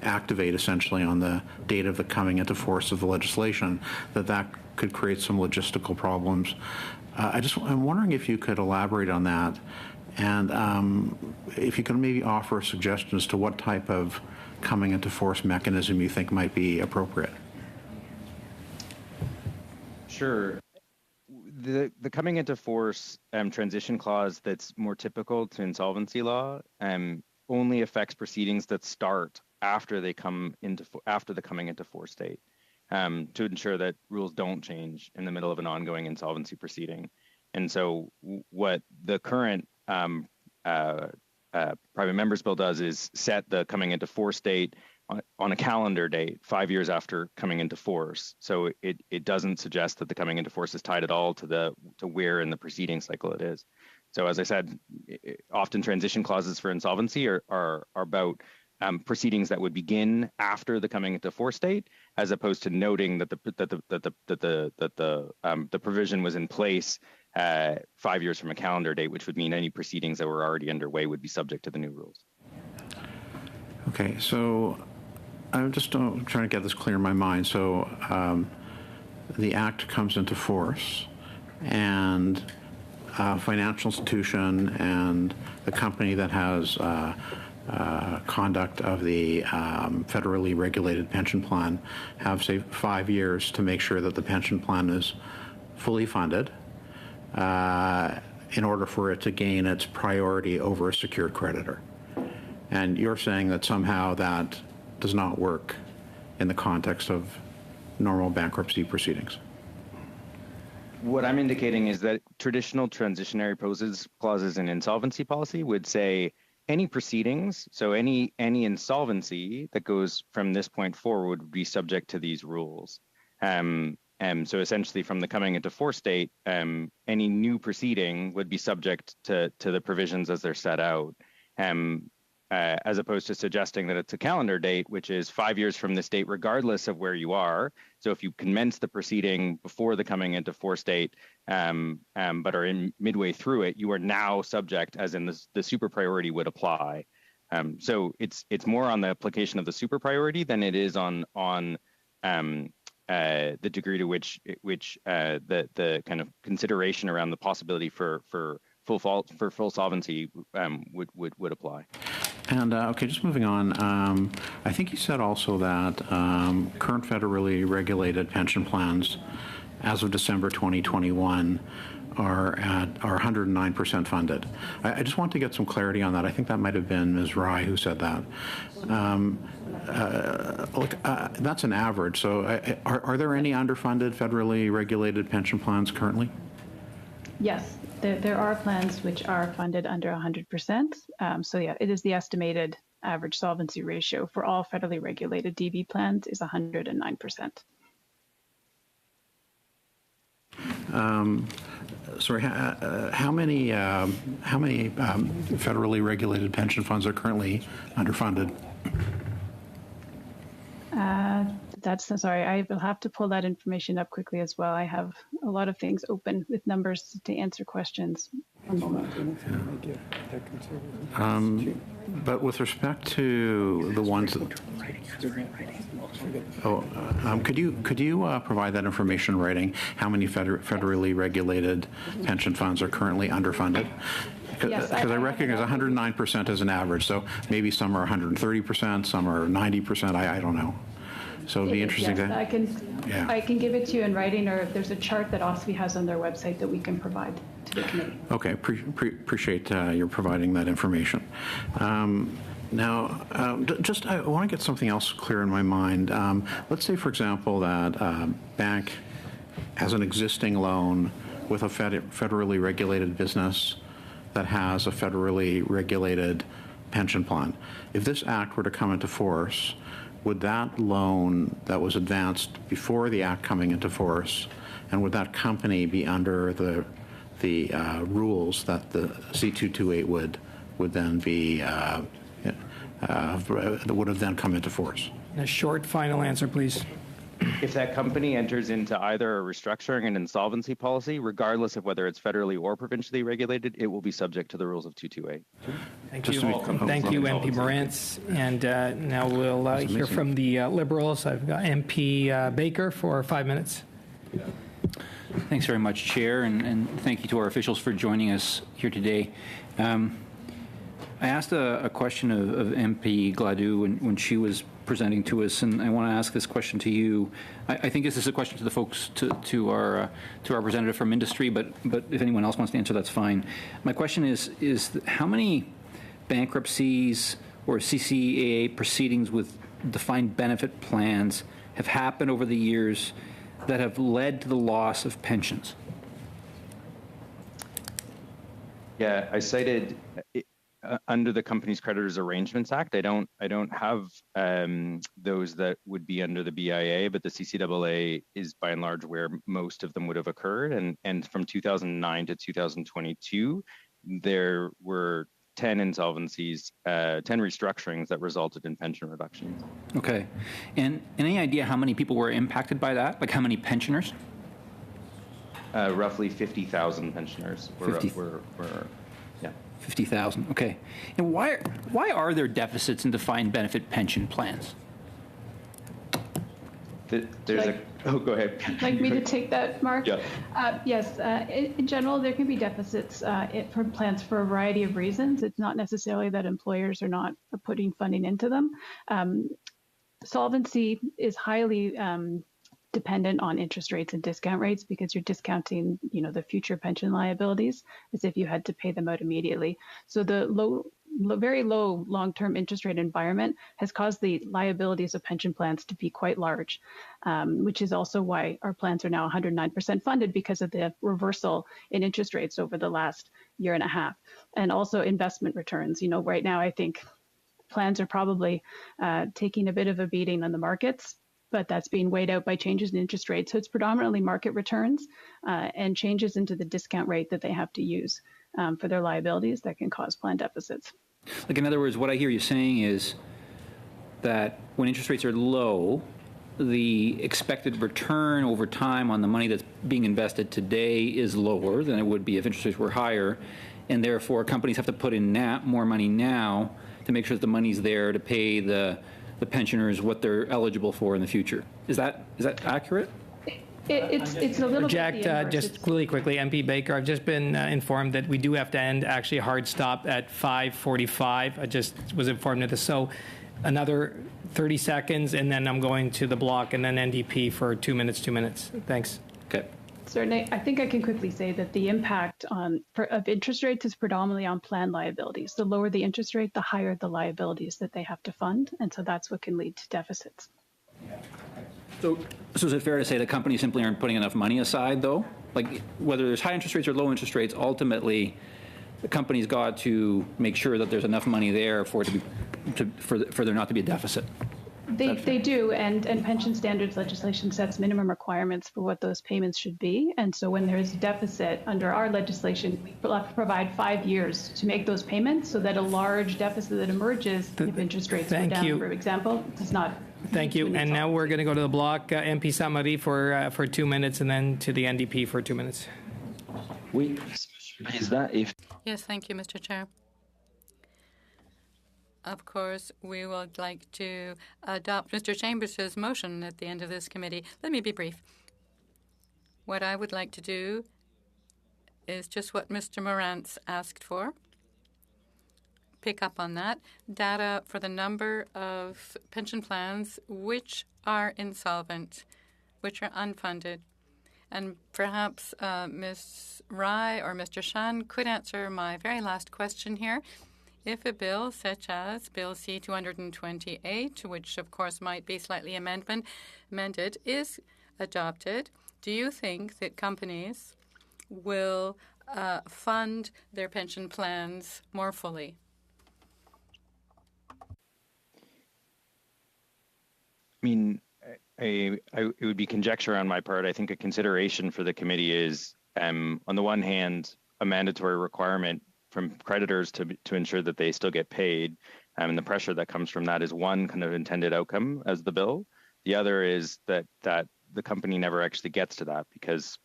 activate essentially on the date of the coming into force of the legislation, that could create some logistical problems. I'm wondering if you could elaborate on that, and if you could maybe offer a suggestion as to what type of coming into force mechanism you think might be appropriate. Sure. The coming into force transition clause that's more typical to insolvency law only affects proceedings that start after the coming into force date, to ensure that rules don't change in the middle of an ongoing insolvency proceeding. And so what the current private members bill does is set the coming into force date on a calendar date 5 years after coming into force. So it doesn't suggest that the coming into force is tied at all to where in the proceeding cycle it is. So as I said, often transition clauses for insolvency are about proceedings that would begin after the coming into force date, as opposed to noting that the provision was in place 5 years from a calendar date, which would mean any proceedings that were already underway would be subject to the new rules. Okay, so I'm just trying to get this clear in my mind. So the act comes into force, and a financial institution and the company that has conduct of the federally regulated pension plan have, say, 5 years to make sure that the pension plan is fully funded in order for it to gain its priority over a secured creditor. And you're saying that somehow that does not work in the context of normal bankruptcy proceedings. What I'm indicating is that traditional transitionary clauses in insolvency policy would say any proceedings, so any insolvency that goes from this point forward would be subject to these rules. So essentially from the coming into force date, any new proceeding would be subject to the provisions as they're set out, as opposed to suggesting that it's a calendar date, which is 5 years from this date, regardless of where you are. So if you commence the proceeding before the coming into force date, but are in midway through it, you are now subject, as in the super priority would apply. So it's more on the application of the super priority than it is on the degree to which the kind of consideration around the possibility for full solvency would apply. And okay, just moving on. I think you said also that current federally regulated pension plans, as of December 2021, are 109% funded. I just want to get some clarity on that. I think that might have been Ms. Rye who said that. That's an average. So are there any underfunded federally regulated pension plans currently? Yes, there are plans which are funded under 100%. So yeah, it is the estimated average solvency ratio for all federally regulated DB plans is 109%. Sorry, how many federally regulated pension funds are currently underfunded? Sorry, I will have to pull that information up quickly as well. I have a lot of things open with numbers to answer questions. One moment. But with respect to the ones that, could you provide that information in writing? How many federally regulated pension funds are currently underfunded? Because I recognize 109% as an average, so maybe some are 130%, some are 90%. I don't know. So it'd be interesting I can give it to you in writing, or there's a chart that OSFI has on their website that we can provide to the committee. Okay, appreciate your providing that information. Now, I want to get something else clear in my mind. Let's say, for example, that a bank has an existing loan with a federally regulated business that has a federally regulated pension plan. If this act were to come into force, would that loan that was advanced before the act coming into force, and would that company be under the rules that the C228 would then be that would have then come into force? A short final answer, please. If that company enters into either a restructuring and insolvency policy, regardless of whether it's federally or provincially regulated, it will be subject to the rules of 228. Thank you, MP Morantz. And now we'll hear from the Liberals. I've got MP Baker for 5 minutes. Thanks very much, Chair, and thank you to our officials for joining us here today. I asked a question of MP Gladue when she was presenting to us, and I want to ask this question to you. I think this is a question to the folks, to our representative from industry, but if anyone else wants to answer, that's fine. My question is how many bankruptcies or CCAA proceedings with defined benefit plans have happened over the years that have led to the loss of pensions? Yeah, I cited under the Companies Creditors Arrangements Act. I don't have those that would be under the BIA, but the CCAA is by and large where most of them would have occurred. And from 2009 to 2022, there were 10 insolvencies, 10 restructurings that resulted in pension reductions. Okay. And any idea how many people were impacted by that? Like how many pensioners? Roughly 50,000 pensioners were 50,000. Okay. And why are there deficits in defined benefit pension plans? Go ahead. Like me to take that, Mark? Yeah. Yes. In general, there can be deficits for plans for a variety of reasons. It's not necessarily that employers are not putting funding into them. Solvency is highly dependent on interest rates and discount rates because you're discounting, the future pension liabilities as if you had to pay them out immediately. So the very low long-term interest rate environment has caused the liabilities of pension plans to be quite large, which is also why our plans are now 109% funded because of the reversal in interest rates over the last year and a half. And also investment returns. Right now I think plans are probably taking a bit of a beating on the markets, but that's being weighed out by changes in interest rates. So it's predominantly market returns and changes into the discount rate that they have to use for their liabilities that can cause plan deficits. Like, in other words, what I hear you saying is that when interest rates are low, the expected return over time on the money that's being invested today is lower than it would be if interest rates were higher, and therefore companies have to put in more money now to make sure that the money's there to pay the pensioners what they're eligible for in the future. Is that accurate? It's a little Jack, bit just really quickly, MP Baker, I've just been informed that we do have to end actually a hard stop at 5:45. I just was informed of this. So another 30 seconds, and then I'm going to the block, and then NDP for 2 minutes, 2 minutes. Thanks. Okay. Certainly, I think I can quickly say that the impact of interest rates is predominantly on plan liabilities. The lower the interest rate, the higher the liabilities that they have to fund, and so that's what can lead to deficits. So is it fair to say that companies simply aren't putting enough money aside, though? Like, whether there's high interest rates or low interest rates, ultimately, the company's got to make sure that there's enough money there for it for there not to be a deficit. They do, and pension standards legislation sets minimum requirements for what those payments should be. And so when there's a deficit under our legislation, we provide 5 years to make those payments so that a large deficit that emerges if interest rates go down, for example, does not. Thank you. And now we're going to go to the block. MP Samari for 2 minutes, and then to the NDP for 2 minutes. Yes, thank you, Mr. Chair. Of course, we would like to adopt Mr. Chambers' motion at the end of this committee. Let me be brief. What I would like to do is just what Mr. Morantz asked for. Pick up on that. Data for the number of pension plans which are insolvent, which are unfunded. And perhaps Ms. Rai or Mr. Shan could answer my very last question here. If a bill such as Bill C-228, which of course might be slightly amended, is adopted, do you think that companies will fund their pension plans more fully? I mean, it would be conjecture on my part. I think a consideration for the committee is, on the one hand, a mandatory requirement from creditors to ensure that they still get paid, and the pressure that comes from that is one kind of intended outcome as the bill. The other is that the company never actually gets to that because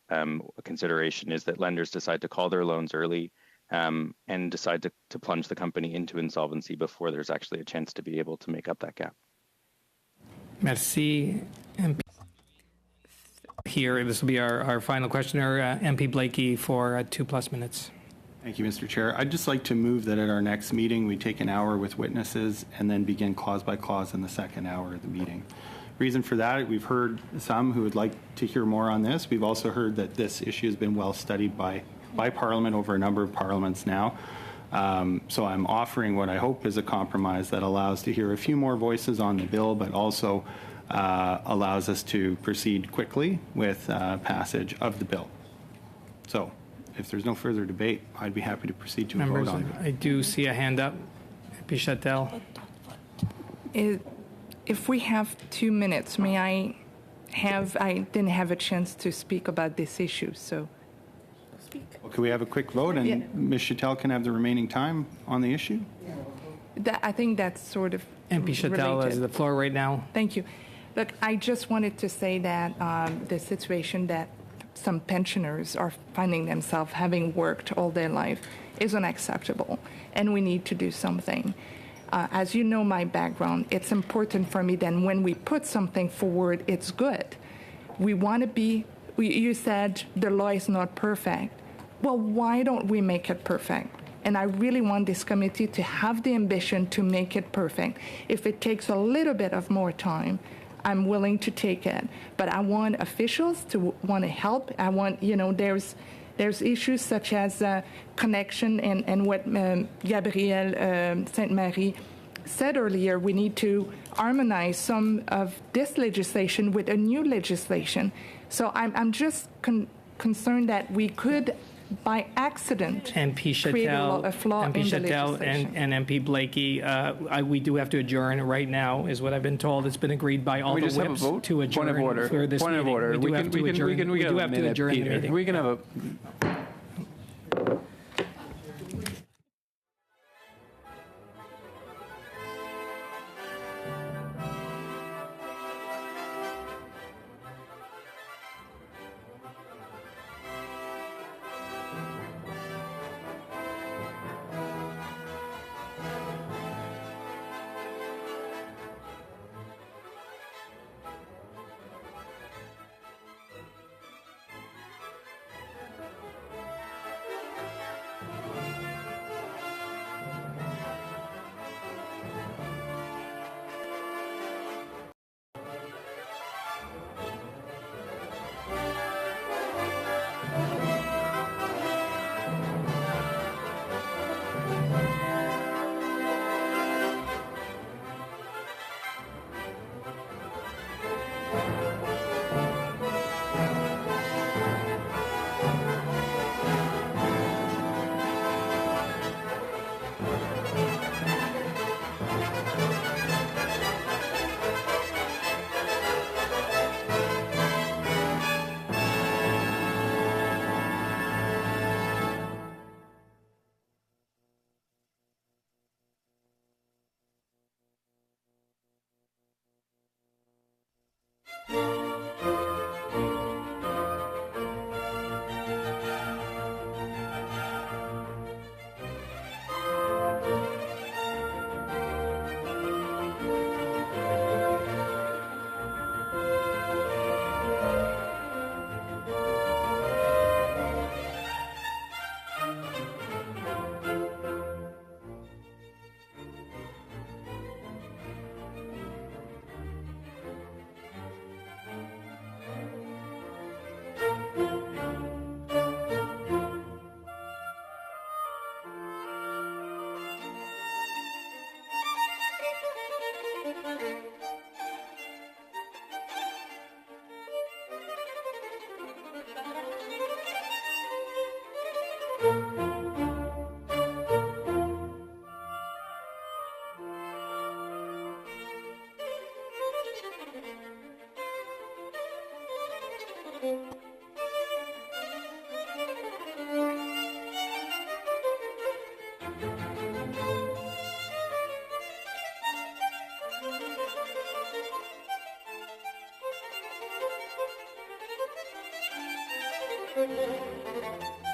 a consideration is that lenders decide to call their loans early and decide to plunge the company into insolvency before there's actually a chance to be able to make up that gap. Merci. MP. Here, this will be our final questioner, MP Blakey for 2+ minutes. Thank you, Mr. Chair. I'd just like to move that at our next meeting, we take an hour with witnesses and then begin clause by clause in the second hour of the meeting. Reason for that, we've heard some who would like to hear more on this. We've also heard that this issue has been well studied by Parliament over a number of parliaments now. So I'm offering what I hope is a compromise that allows to hear a few more voices on the bill, but also allows us to proceed quickly with passage of the bill. So if there's no further debate, I'd be happy to proceed to a vote on it. I do see a hand up. Pichatel. If we have 2 minutes, I didn't have a chance to speak about this issue, so speak. Well, can we have a quick vote, and Ms. Chattel can have the remaining time on the issue? I think that's sort of MP Chattel has the floor right now. Thank you. Look, I just wanted to say that the situation that some pensioners are finding themselves having worked all their life is unacceptable, and we need to do something. As you know my background, it's important for me that when we put something forward, it's good. We want to be, you said the law is not perfect. Well, why don't we make it perfect? And I really want this committee to have the ambition to make it perfect. If it takes a little bit of more time, I'm willing to take it. But I want officials to want to help. I want, There's issues such as connection and what Gabrielle Sainte-Marie said earlier, we need to harmonize some of this legislation with a new legislation. So I'm just concerned that we could, by accident, MP create Chattel, a flaw MP in the Chattel legislation. and MP Blakey, we do have to adjourn right now, is what I've been told. It's been agreed by all we the just have a whips vote? to adjourn Point of order. for this Point meeting. of order. We do have to adjourn. We do have to adjourn the meeting. We can have a Thank you.